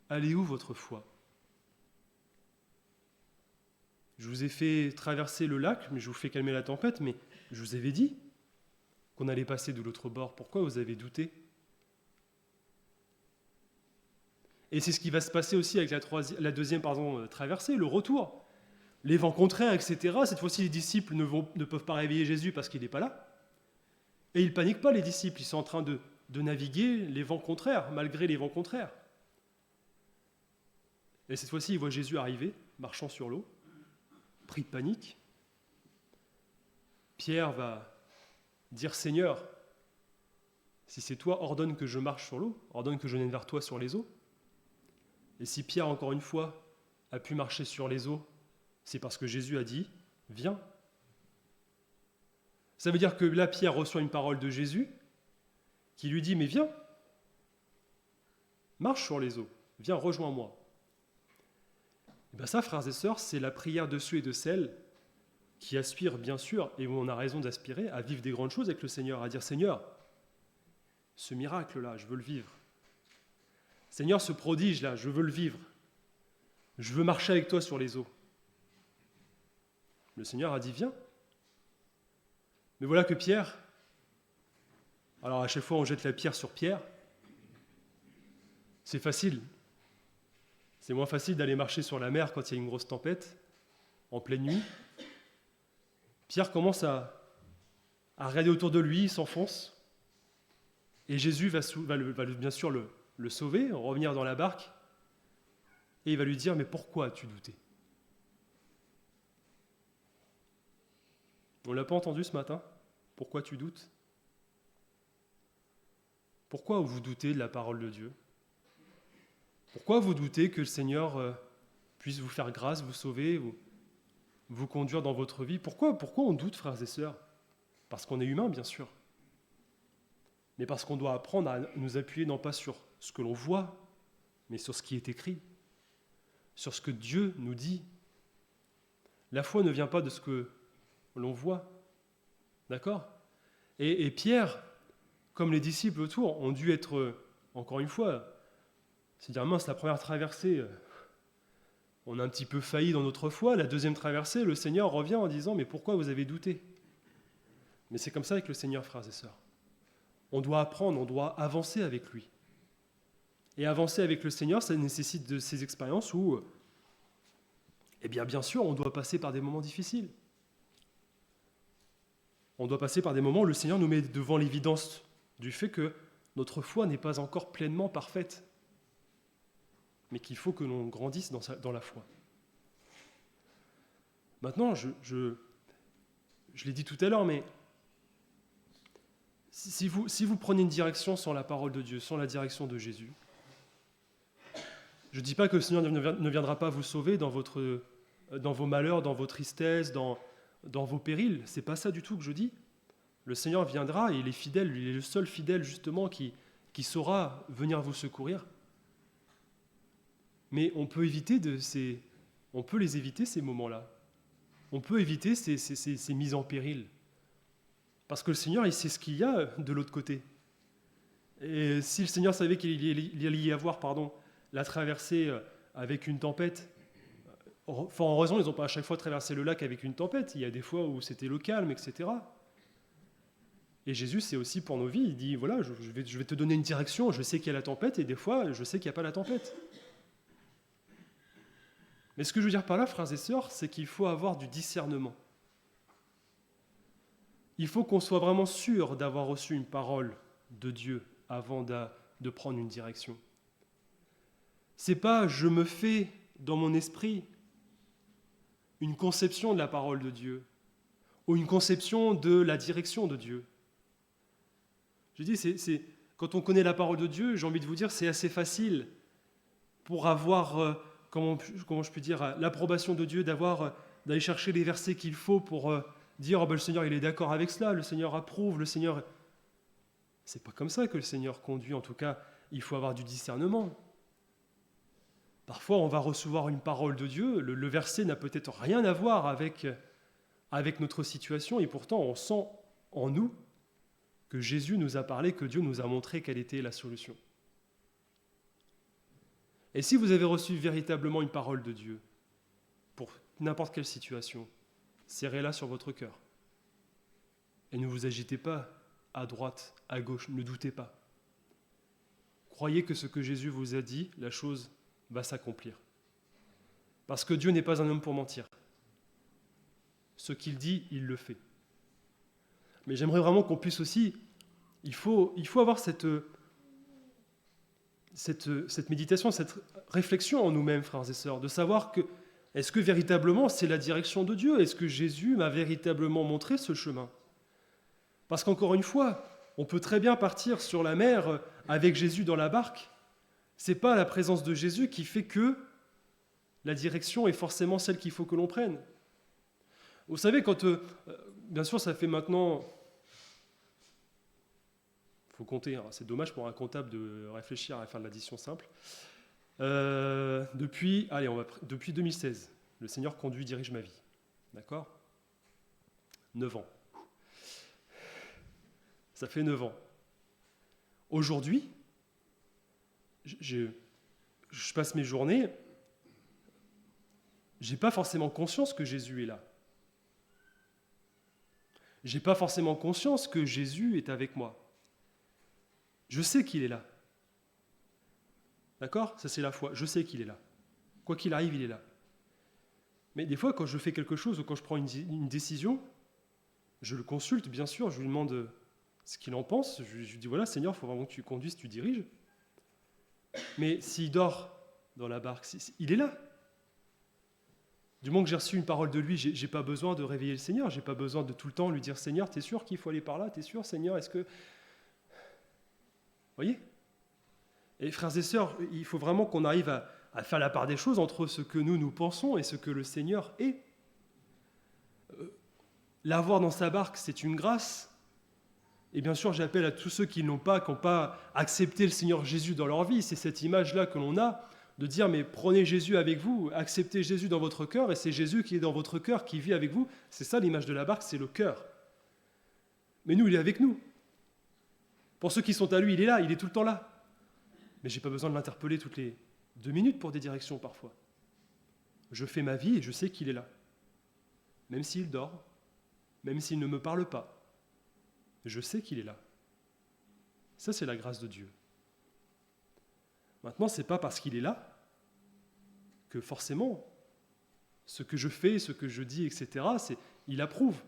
allez où votre foi? Je vous ai fait traverser le lac, mais je vous fais calmer la tempête, mais je vous avais dit qu'on allait passer de l'autre bord. Pourquoi vous avez douté? Et c'est ce qui va se passer aussi avec la deuxième traversée, le retour. Les vents contraires, etc. Cette fois-ci, les disciples ne peuvent pas réveiller Jésus parce qu'il n'est pas là. Et ils ne paniquent pas, les disciples. Ils sont en train de naviguer les vents contraires, malgré les vents contraires. Et cette fois-ci, ils voient Jésus arriver, marchant sur l'eau, pris de panique. Pierre va dire « Seigneur, si c'est toi, ordonne que je marche sur l'eau, ordonne que je vienne vers toi sur les eaux. » Et si Pierre, encore une fois, a pu marcher sur les eaux, c'est parce que Jésus a dit « Viens ». Ça veut dire que là, Pierre reçoit une parole de Jésus qui lui dit « Mais viens, marche sur les eaux, viens, rejoins-moi ». Et bien ça, frères et sœurs, c'est la prière de ceux et de celles qui aspirent, bien sûr, et où on a raison d'aspirer, à vivre des grandes choses avec le Seigneur, à dire « Seigneur, ce miracle-là, je veux le vivre. Seigneur, ce prodige-là, je veux le vivre. Je veux marcher avec toi sur les eaux. » Le Seigneur a dit « Viens ». Mais voilà que Pierre, alors à chaque fois on jette la pierre sur Pierre, c'est facile. C'est moins facile d'aller marcher sur la mer quand il y a une grosse tempête, en pleine nuit. Pierre commence à regarder autour de lui, il s'enfonce, et Jésus va bien sûr le sauver, revenir dans la barque, et il va lui dire « Mais pourquoi as-tu douté ?» On ne l'a pas entendu ce matin? Pourquoi tu doutes? Pourquoi vous doutez de la parole de Dieu? Pourquoi vous doutez que le Seigneur puisse vous faire grâce, vous sauver, vous conduire dans votre vie? Pourquoi on doute, frères et sœurs? Parce qu'on est humain, bien sûr. Mais parce qu'on doit apprendre à nous appuyer non pas sur ce que l'on voit, mais sur ce qui est écrit, sur ce que Dieu nous dit. La foi ne vient pas de ce que l'on voit. D'accord? Et Pierre, comme les disciples autour, ont dû être, encore une fois, c'est dire, mince, la première traversée, on a un petit peu failli dans notre foi. La deuxième traversée, le Seigneur revient en disant, mais pourquoi vous avez douté? Mais c'est comme ça avec le Seigneur, frères et sœurs. On doit apprendre, on doit avancer avec lui. Et avancer avec le Seigneur, ça nécessite de ces expériences où, eh bien sûr, on doit passer par des moments difficiles. On doit passer par des moments où le Seigneur nous met devant l'évidence du fait que notre foi n'est pas encore pleinement parfaite, mais qu'il faut que l'on grandisse dans la foi. Maintenant, je l'ai dit tout à l'heure, mais si vous prenez une direction sans la parole de Dieu, sans la direction de Jésus, je ne dis pas que le Seigneur ne viendra pas vous sauver dans vos malheurs, dans vos tristesses, dans vos périls. Ce n'est pas ça du tout que je dis. Le Seigneur viendra et il est fidèle, il est le seul fidèle justement qui saura venir vous secourir. Mais on peut les éviter ces moments-là. On peut éviter ces mises en péril. Parce que le Seigneur, il sait ce qu'il y a de l'autre côté. Et si le Seigneur savait qu'il allait y avoir la traversée avec une tempête, fort heureusement, ils n'ont pas à chaque fois traversé le lac avec une tempête. Il y a des fois où c'était le calme, etc. Et Jésus, c'est aussi pour nos vies. Il dit, voilà, je vais te donner une direction. Je sais qu'il y a la tempête et des fois, je sais qu'il n'y a pas la tempête. Mais ce que je veux dire par là, frères et sœurs, c'est qu'il faut avoir du discernement. Il faut qu'on soit vraiment sûr d'avoir reçu une parole de Dieu avant de prendre une direction. C'est pas je me fais dans mon esprit une conception de la parole de Dieu ou une conception de la direction de Dieu. Je dis, quand on connaît la parole de Dieu, j'ai envie de vous dire, c'est assez facile pour avoir, comment je peux dire, l'approbation de Dieu, d'aller chercher les versets qu'il faut pour dire, le Seigneur il est d'accord avec cela, le Seigneur approuve, le Seigneur... C'est pas comme ça que le Seigneur conduit. En tout cas, il faut avoir du discernement. Parfois, on va recevoir une parole de Dieu. Le verset n'a peut-être rien à voir avec notre situation, et pourtant, on sent en nous que Jésus nous a parlé, que Dieu nous a montré quelle était la solution. Et si vous avez reçu véritablement une parole de Dieu, pour n'importe quelle situation, serrez-la sur votre cœur. Et ne vous agitez pas à droite, à gauche, ne doutez pas. Croyez que ce que Jésus vous a dit, la chose va s'accomplir. Parce que Dieu n'est pas un homme pour mentir. Ce qu'il dit, il le fait. Mais j'aimerais vraiment qu'on puisse aussi, il faut avoir cette méditation, cette réflexion en nous-mêmes, frères et sœurs, de savoir que, est-ce que véritablement c'est la direction de Dieu? Est-ce que Jésus m'a véritablement montré ce chemin? Parce qu'encore une fois, on peut très bien partir sur la mer avec Jésus dans la barque. Ce n'est pas la présence de Jésus qui fait que la direction est forcément celle qu'il faut que l'on prenne. Vous savez, quand, bien sûr, ça fait maintenant, il faut compter, hein, c'est dommage pour un comptable de réfléchir à faire de l'addition simple. Depuis 2016, le Seigneur dirige ma vie. D'accord ? 9 ans. Ça fait 9 ans. Aujourd'hui, je passe mes journées, je n'ai pas forcément conscience que Jésus est là. Je n'ai pas forcément conscience que Jésus est avec moi. Je sais qu'il est là. D'accord ? Ça, c'est la foi. Je sais qu'il est là. Quoi qu'il arrive, il est là. Mais des fois, quand je fais quelque chose ou quand je prends une décision, je le consulte, bien sûr, je lui demande ce qu'il en pense. Je lui dis, voilà, Seigneur, il faut vraiment que tu conduises, tu diriges. Mais s'il dort dans la barque, il est là. Du moment que j'ai reçu une parole de lui, je n'ai pas besoin de réveiller le Seigneur, je n'ai pas besoin de tout le temps lui dire, Seigneur, t'es sûr qu'il faut aller par là? T'es sûr, Seigneur, est-ce que... Vous voyez ? Et frères et sœurs, il faut vraiment qu'on arrive à faire la part des choses entre ce que nous pensons et ce que le Seigneur est. L'avoir dans sa barque, c'est une grâce. Et bien sûr, j'appelle à tous ceux qui n'ont pas accepté le Seigneur Jésus dans leur vie. C'est cette image-là que l'on a, de dire, mais prenez Jésus avec vous, acceptez Jésus dans votre cœur, et c'est Jésus qui est dans votre cœur, qui vit avec vous. C'est ça l'image de la barque, c'est le cœur. Mais nous, il est avec nous. Pour ceux qui sont à lui, il est là, il est tout le temps là. Mais je n'ai pas besoin de l'interpeller toutes les 2 minutes pour des directions parfois. Je fais ma vie et je sais qu'il est là. Même s'il dort, même s'il ne me parle pas, je sais qu'il est là. Ça, c'est la grâce de Dieu. Maintenant, ce n'est pas parce qu'il est là que forcément, ce que je fais, ce que je dis, etc., il approuve.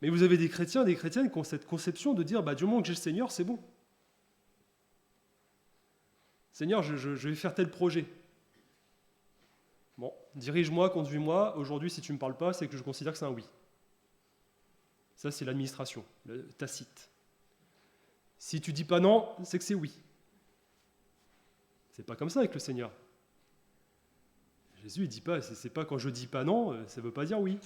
Mais vous avez des chrétiens, des chrétiennes qui ont cette conception de dire, du moment que j'ai le Seigneur, c'est bon. Seigneur, je vais faire tel projet. Bon, dirige-moi, conduis-moi. Aujourd'hui, si tu ne me parles pas, c'est que je considère que c'est un oui. Ça, c'est l'administration, tacite. Si tu dis pas non, c'est que c'est oui. C'est pas comme ça avec le Seigneur. Jésus, il dit pas, c'est pas quand je dis pas non, ça veut pas dire oui.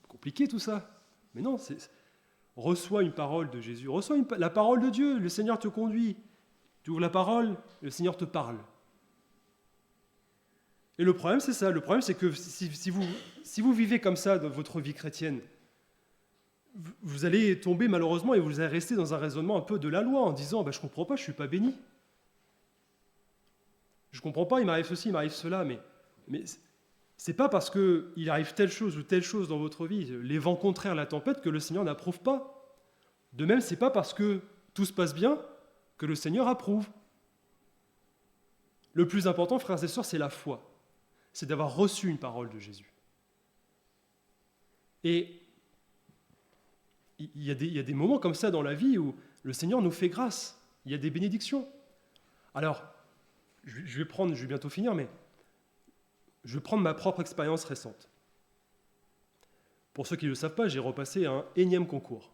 Compliqué tout ça. Mais non, reçois une parole de Jésus, reçois la parole de Dieu, le Seigneur te conduit. Tu ouvres la parole, le Seigneur te parle. Et le problème, c'est ça. Le problème, c'est que si vous vivez comme ça dans votre vie chrétienne, vous allez tomber malheureusement et vous allez rester dans un raisonnement un peu de la loi en disant je ne comprends pas, je ne suis pas béni. Je ne comprends pas, il m'arrive ceci, il m'arrive cela, mais ce n'est pas parce qu'il arrive telle chose ou telle chose dans votre vie, les vents contraires, la tempête, que le Seigneur n'approuve pas. De même, ce n'est pas parce que tout se passe bien que le Seigneur approuve. Le plus important, frères et sœurs, c'est la foi. C'est d'avoir reçu une parole de Jésus. Et il y a des moments comme ça dans la vie où le Seigneur nous fait grâce. Il y a des bénédictions. Alors, je vais bientôt finir, mais je vais prendre ma propre expérience récente. Pour ceux qui ne le savent pas, j'ai repassé un énième concours.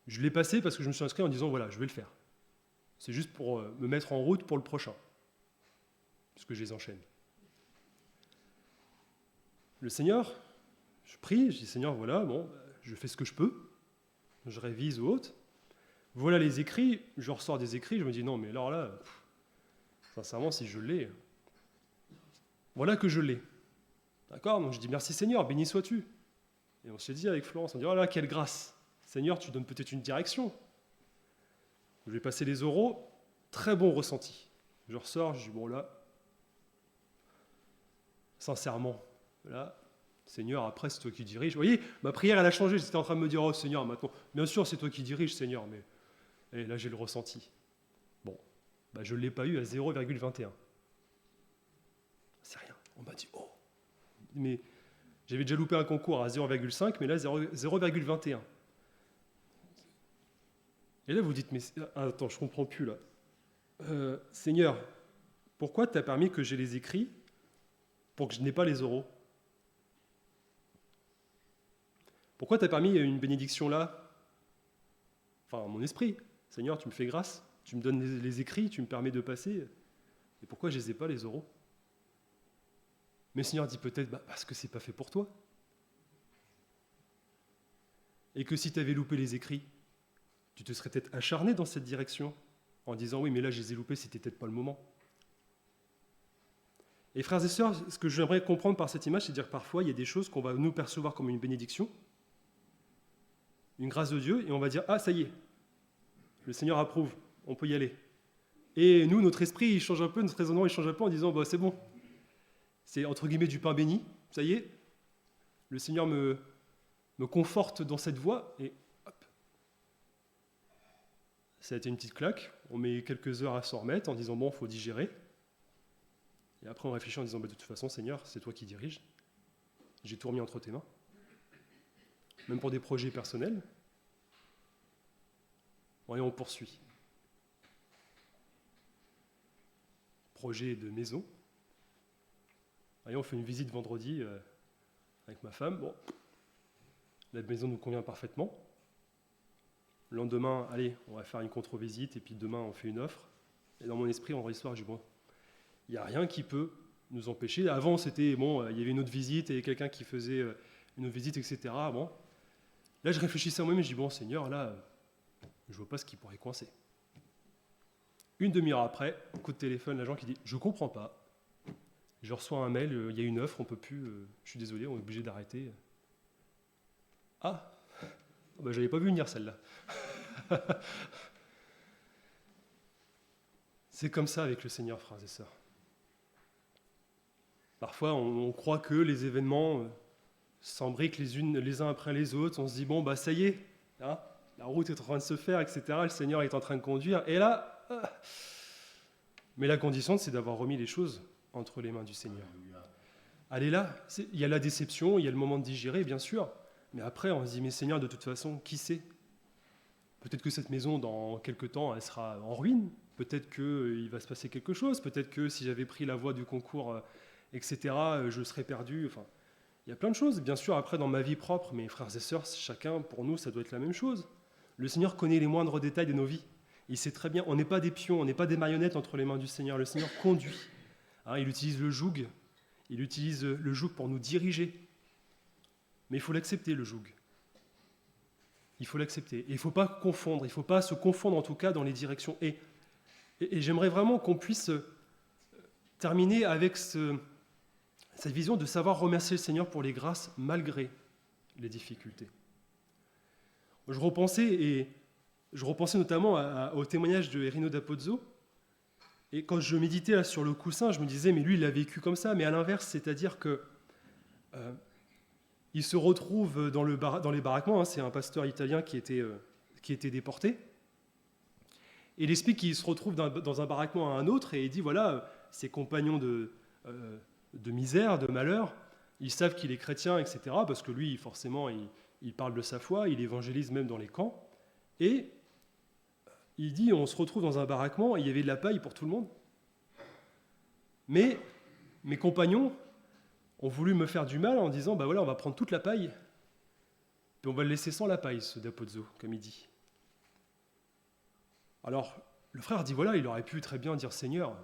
Je l'ai passé parce que je me suis inscrit en disant, voilà, je vais le faire. C'est juste pour me mettre en route pour le prochain, puisque je les enchaîne. Le Seigneur, je prie, je dis, Seigneur, voilà, bon, je fais ce que je peux. je révise ou autre. Voilà les écrits, je ressors des écrits, je me dis non, mais alors là, sincèrement, si je l'ai, voilà que je l'ai. D'accord? Donc je dis merci Seigneur, béni sois-tu. Et on se dit avec Florence, on dit oh là, quelle grâce. Seigneur, tu donnes peut-être une direction. Je vais passer les oraux, très bon ressenti. Je ressors, je dis bon là, sincèrement, là, Seigneur, après c'est toi qui diriges. Vous voyez, ma prière elle a changé, j'étais en train de me dire oh Seigneur, maintenant, bien sûr c'est toi qui diriges Seigneur, mais et là j'ai le ressenti. Bon, je ne l'ai pas eu à 0,21. C'est rien. On m'a dit oh, mais j'avais déjà loupé un concours à 0,5, mais là 0,21. Et là vous dites mais attends, je comprends plus là. Seigneur, pourquoi tu as permis que j'ai les écrits pour que je n'ai pas les oraux? Pourquoi tu as permis une bénédiction là? Enfin, mon esprit. Seigneur, tu me fais grâce, tu me donnes les écrits, tu me permets de passer. Et pourquoi je ne les ai pas, les oraux? Mais le Seigneur dit peut-être parce que c'est pas fait pour toi. Et que si tu avais loupé les écrits, tu te serais peut-être acharné dans cette direction en disant oui, mais là je les ai loupés, c'était peut-être pas le moment. Et frères et sœurs, ce que j'aimerais comprendre par cette image, c'est dire que parfois il y a des choses qu'on va nous percevoir comme une bénédiction, une grâce de Dieu, et on va dire ah ça y est, le Seigneur approuve, on peut y aller. Et nous, notre esprit, il change un peu, notre raisonnement, il change un peu en disant c'est bon, c'est entre guillemets du pain béni, ça y est, le Seigneur me conforte dans cette voie, et hop. Ça a été une petite claque, on met quelques heures à s'en remettre en disant bon, il faut digérer. Et après on réfléchit en disant de toute façon, Seigneur, c'est toi qui diriges, j'ai tout remis entre tes mains. Même pour des projets personnels. Bon, et on poursuit. Projet de maison. Allez, on fait une visite vendredi avec ma femme. Bon, la maison nous convient parfaitement. Le lendemain, allez, on va faire une contre-visite et puis demain, on fait une offre. Et dans mon esprit, en vrai histoire, je dis bon, il n'y a rien qui peut nous empêcher. Avant, c'était bon, il y avait une autre visite et quelqu'un qui faisait une autre visite, etc. Bon, là, je réfléchissais à moi-même et je dis bon, Seigneur, là, je vois pas ce qui pourrait coincer. Une demi-heure après, coup de téléphone, l'agent qui dit je comprends pas. Je reçois un mail, il y a une offre, on peut plus, je suis désolé, on est obligé d'arrêter. Ah, j'avais pas vu venir celle-là. C'est comme ça avec le Seigneur, frères et sœurs. Parfois, on croit que les événements s'embriquent les uns après les autres. On se dit bon, ça y est, hein, la route est en train de se faire, etc. Le Seigneur est en train de conduire. Et là, mais la condition, c'est d'avoir remis les choses entre les mains du Seigneur. Allez là, il y a la déception, il y a le moment de digérer, bien sûr. Mais après, on se dit, mais Seigneur, de toute façon, qui sait? Peut-être que cette maison, dans quelques temps, elle sera en ruine. Peut-être qu'il va se passer quelque chose. Peut-être que si j'avais pris la voie du concours, etc., je serais perdu. Enfin, il y a plein de choses. Bien sûr, après, dans ma vie propre, mes frères et sœurs, chacun, pour nous, ça doit être la même chose. Le Seigneur connaît les moindres détails de nos vies. Il sait très bien, on n'est pas des pions, on n'est pas des marionnettes entre les mains du Seigneur. Le Seigneur conduit. Hein, il utilise le joug. Il utilise le joug pour nous diriger. Mais il faut l'accepter, le joug. Il faut l'accepter. Et il ne faut pas confondre. Il ne faut pas se confondre, en tout cas, dans les directions. Et j'aimerais vraiment qu'on puisse terminer avec cette vision de savoir remercier le Seigneur pour les grâces malgré les difficultés. Je repensais notamment au témoignage de Erino d'Apozzo. Et quand je méditais là, sur le coussin, je me disais, mais lui, il l'a vécu comme ça. Mais à l'inverse, c'est-à-dire que il se retrouve dans les baraquements. Hein, c'est un pasteur italien qui était déporté. Et il explique qu'il se retrouve dans un baraquement à un autre et il dit, voilà, ses compagnons de misère, de malheur, ils savent qu'il est chrétien, etc. Parce que lui, forcément, il parle de sa foi, il évangélise même dans les camps. Et il dit, on se retrouve dans un baraquement, et il y avait de la paille pour tout le monde. Mais mes compagnons ont voulu me faire du mal en disant, voilà, on va prendre toute la paille, puis on va le laisser sans la paille, ce d'Apozzo, comme il dit. Alors, le frère dit, voilà, il aurait pu très bien dire, Seigneur,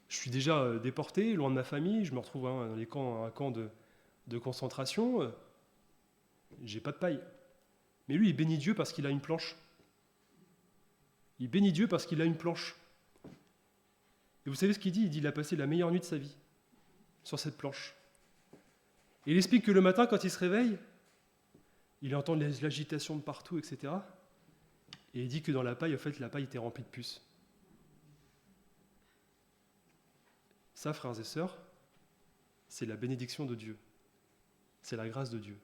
je suis déjà déporté, loin de ma famille, je me retrouve dans un camp de concentration, j'ai pas de paille. Mais lui, il bénit Dieu parce qu'il a une planche. Il bénit Dieu parce qu'il a une planche. Et vous savez ce qu'il dit? Il dit qu'il a passé la meilleure nuit de sa vie sur cette planche. Et il explique que le matin, quand il se réveille, il entend l'agitation de partout, etc. Et il dit que dans la paille, en fait, la paille était remplie de puces. Ça, frères et sœurs, c'est la bénédiction de Dieu. C'est la grâce de Dieu.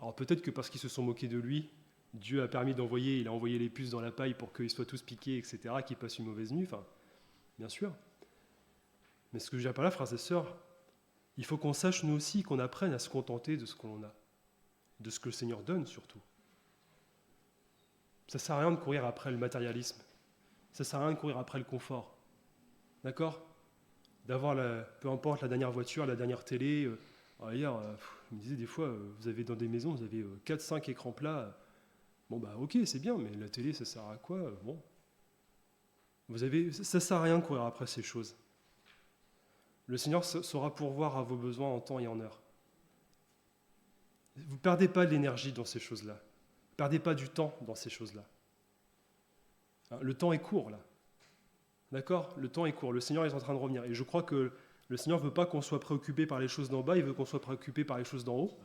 Alors peut-être que parce qu'ils se sont moqués de lui, Dieu a permis il a envoyé les puces dans la paille pour qu'ils soient tous piqués, etc., qu'ils passent une mauvaise nuit, enfin, bien sûr. Mais ce que je dis par là, frères et sœurs, il faut qu'on sache, nous aussi, qu'on apprenne à se contenter de ce qu'on a, de ce que le Seigneur donne, surtout. Ça ne sert à rien de courir après le matérialisme. Ça ne sert à rien de courir après le confort. D'accord? D'avoir, peu importe, la dernière voiture, la dernière télé. Hier, je me disais des fois, vous avez dans des maisons, vous avez 4-5 écrans plats. Bon, bah ok, c'est bien, mais la télé, ça sert à quoi? Bon. Ça ne sert à rien de courir après ces choses. Le Seigneur saura pourvoir à vos besoins en temps et en heure. Vous ne perdez pas de l'énergie dans ces choses-là. Ne perdez pas du temps dans ces choses-là. Le temps est court, là. D'accord? Le temps est court. Le Seigneur est en train de revenir. Et je crois que le Seigneur ne veut pas qu'on soit préoccupé par les choses d'en bas, il veut qu'on soit préoccupé par les choses d'en haut.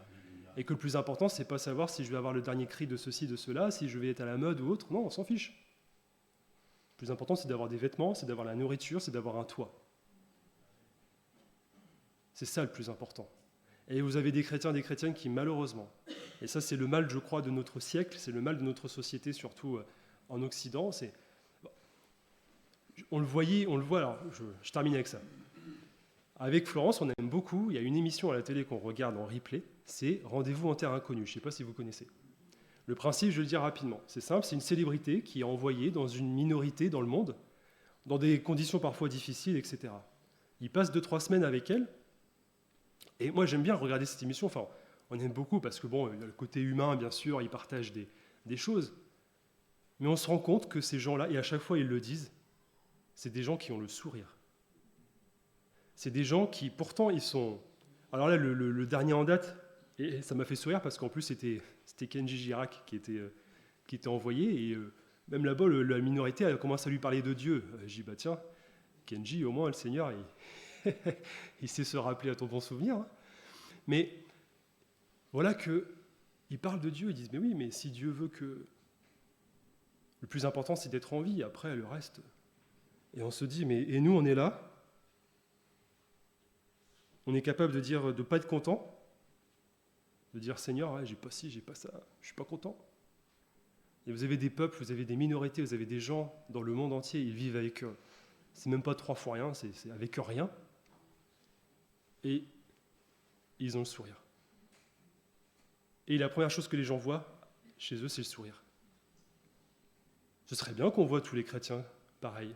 Et que le plus important, c'est pas savoir si je vais avoir le dernier cri de ceci, de cela, si je vais être à la mode ou autre. Non, on s'en fiche. Le plus important, c'est d'avoir des vêtements, c'est d'avoir la nourriture, c'est d'avoir un toit. C'est ça le plus important. Et vous avez des chrétiens et des chrétiennes qui, malheureusement, et ça c'est le mal, je crois, de notre siècle, c'est le mal de notre société, surtout en Occident, on le voit, alors je termine avec ça. Avec Florence, on aime beaucoup, il y a une émission à la télé qu'on regarde en replay, c'est Rendez-vous en terre inconnue, je ne sais pas si vous connaissez. Le principe, je vais le dire rapidement, c'est simple, c'est une célébrité qui est envoyée dans une minorité dans le monde, dans des conditions parfois difficiles, etc. Il passe 2-3 semaines avec elle, et moi j'aime bien regarder cette émission, enfin on aime beaucoup parce que bon, le côté humain, bien sûr, ils partagent des choses, mais on se rend compte que ces gens-là, et à chaque fois ils le disent, c'est des gens qui ont le sourire. C'est des gens qui, pourtant, ils sont... Alors là, le dernier en date, et ça m'a fait sourire parce qu'en plus, c'était Kenji Girac qui était envoyé, et même là-bas, la minorité elle commence à lui parler de Dieu. J'ai dit, bah tiens, Kenji, au moins, le Seigneur, il sait se rappeler à ton bon souvenir. Hein. Mais voilà qu'ils parlent de Dieu, ils disent, mais oui, mais si Dieu veut que... Le plus important, c'est d'être en vie, après, le reste... Et on se dit, mais et nous, on est là, on est capable de dire, de ne pas être content, de dire, Seigneur, ouais, j'ai pas ci, j'ai pas ça, je suis pas content. Et vous avez des peuples, vous avez des minorités, vous avez des gens dans le monde entier, ils vivent avec, c'est même pas 3 fois rien, c'est avec rien. Et ils ont le sourire. Et la première chose que les gens voient chez eux, c'est le sourire. Ce serait bien qu'on voit tous les chrétiens pareil.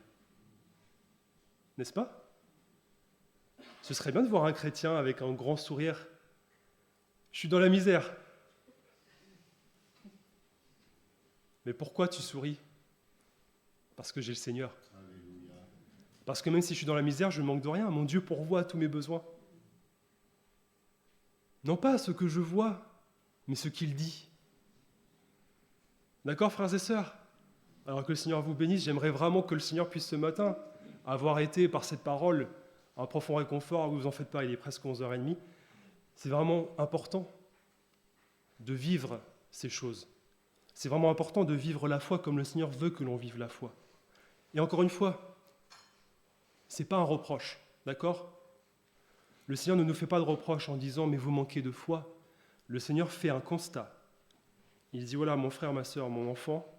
N'est-ce pas? Ce serait bien de voir un chrétien avec un grand sourire. Je suis dans la misère. Mais pourquoi tu souris? Parce que j'ai le Seigneur. Parce que même si je suis dans la misère, je ne manque de rien. Mon Dieu pourvoit à tous mes besoins. Non pas ce que je vois, mais ce qu'il dit. D'accord, frères et sœurs? Alors que le Seigneur vous bénisse, j'aimerais vraiment que le Seigneur puisse ce matin avoir été par cette parole un profond réconfort. Vous en faites pas, il est presque 11h30. C'est vraiment important de vivre ces choses. C'est vraiment important de vivre la foi comme le Seigneur veut que l'on vive la foi. Et encore une fois, ce n'est pas un reproche, d'accord? Le Seigneur ne nous fait pas de reproche en disant « mais vous manquez de foi ». Le Seigneur fait un constat. Il dit « voilà, mon frère, ma sœur, mon enfant,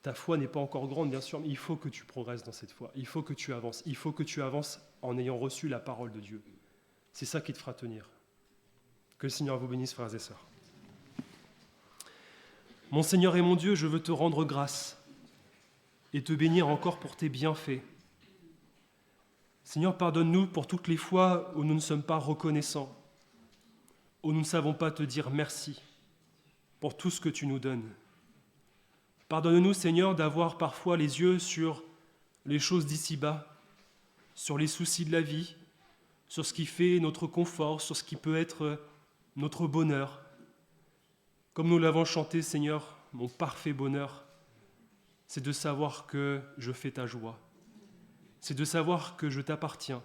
ta foi n'est pas encore grande, bien sûr, mais il faut que tu progresses dans cette foi. Il faut que tu avances. Il faut que tu avances en ayant reçu la parole de Dieu. C'est ça qui te fera tenir. Que le Seigneur vous bénisse, frères et sœurs. Mon Seigneur et mon Dieu, je veux te rendre grâce et te bénir encore pour tes bienfaits. Seigneur, pardonne-nous pour toutes les fois où nous ne sommes pas reconnaissants, où nous ne savons pas te dire merci pour tout ce que tu nous donnes. Pardonne-nous, Seigneur, d'avoir parfois les yeux sur les choses d'ici-bas, sur les soucis de la vie, sur ce qui fait notre confort, sur ce qui peut être notre bonheur. Comme nous l'avons chanté, Seigneur, mon parfait bonheur, c'est de savoir que je fais ta joie. C'est de savoir que je t'appartiens.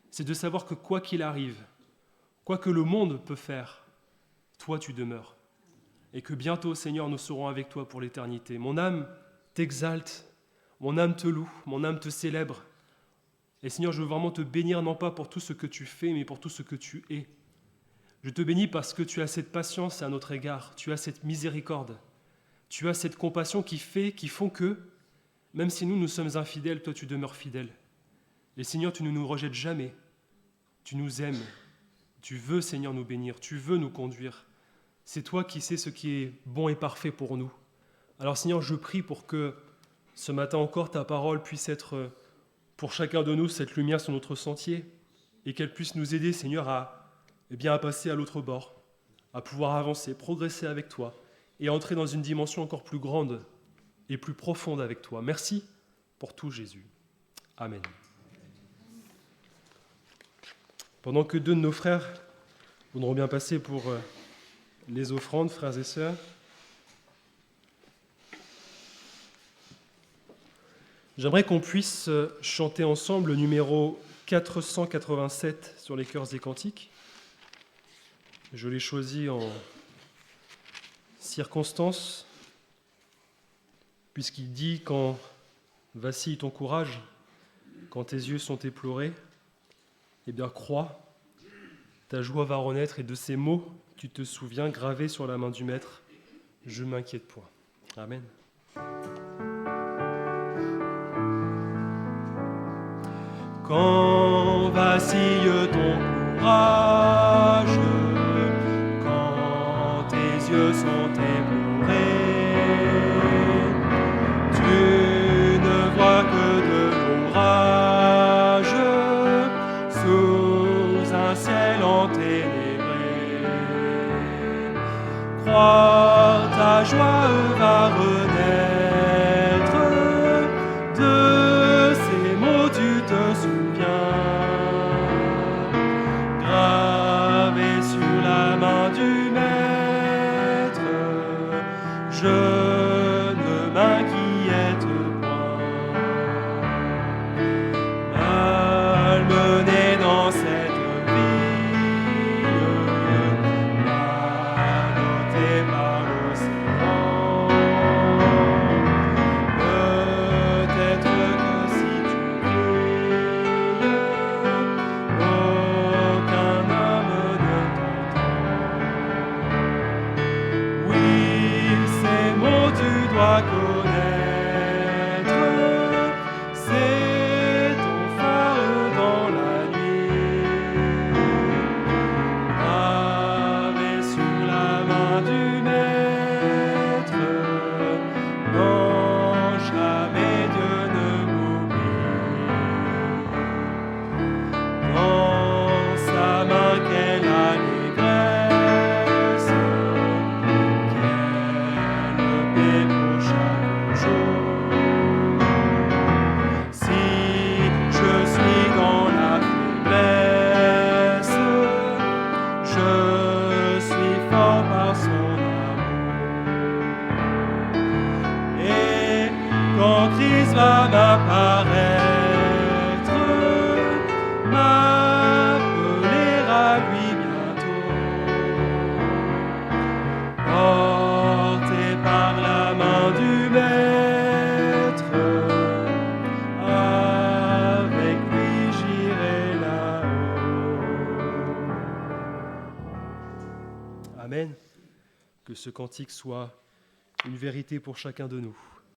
C'est de savoir que quoi qu'il arrive, quoi que le monde peut faire, toi tu demeures. Et que bientôt, Seigneur, nous serons avec toi pour l'éternité. Mon âme t'exalte, mon âme te loue, mon âme te célèbre. Et Seigneur, je veux vraiment te bénir, non pas pour tout ce que tu fais, mais pour tout ce que tu es. Je te bénis parce que tu as cette patience à notre égard, tu as cette miséricorde, tu as cette compassion qui font que, même si nous sommes infidèles, toi tu demeures fidèle. Et Seigneur, tu ne nous rejettes jamais, tu nous aimes, tu veux, Seigneur, nous bénir, tu veux nous conduire. C'est toi qui sais ce qui est bon et parfait pour nous. Alors Seigneur, je prie pour que ce matin encore, ta parole puisse être pour chacun de nous cette lumière sur notre sentier et qu'elle puisse nous aider, Seigneur, à passer à l'autre bord, à pouvoir avancer, progresser avec toi et entrer dans une dimension encore plus grande et plus profonde avec toi. Merci pour tout, Jésus. Amen. Pendant que deux de nos frères voudront bien passer pour les offrandes, frères et sœurs, j'aimerais qu'on puisse chanter ensemble le numéro 487 sur les chœurs et cantiques. Je l'ai choisi en circonstance, puisqu'il dit « Quand vacille ton courage, quand tes yeux sont éplorés, eh bien crois, ta joie va renaître, et de ces mots, tu te souviens, gravés sur la main du Maître, je ne m'inquiète point. » Amen. Quand vacille ton courage, quand tes yeux sont éplorés, tu ne vois que de l'orage sous un ciel enténébré. Crois, ta joie va renaître, de ces mots tu te souviens, gravés sur la main du Maître, je ne m'inquiète point. Malmené dans cette ville, ballotté par l'océan, peut-être que si tu brilles, aucun homme ne t'entend. Oui, ces mots tu dois connaître, c'est ton phare dans la nuit, gravé sur la main du Maître. Non, jamais Dieu ne m'oublie. Dans sa main, quelle allégresse, quelle paix pour chaque jour. Si je suis dans la faiblesse, je suis fort par son amour. Et quand Christ va m'apparaître, m'appeler à lui bientôt, porté par la main du Maître, avec lui j'irai là-haut. Amen. Que ce cantique soit une vérité pour chacun de nous.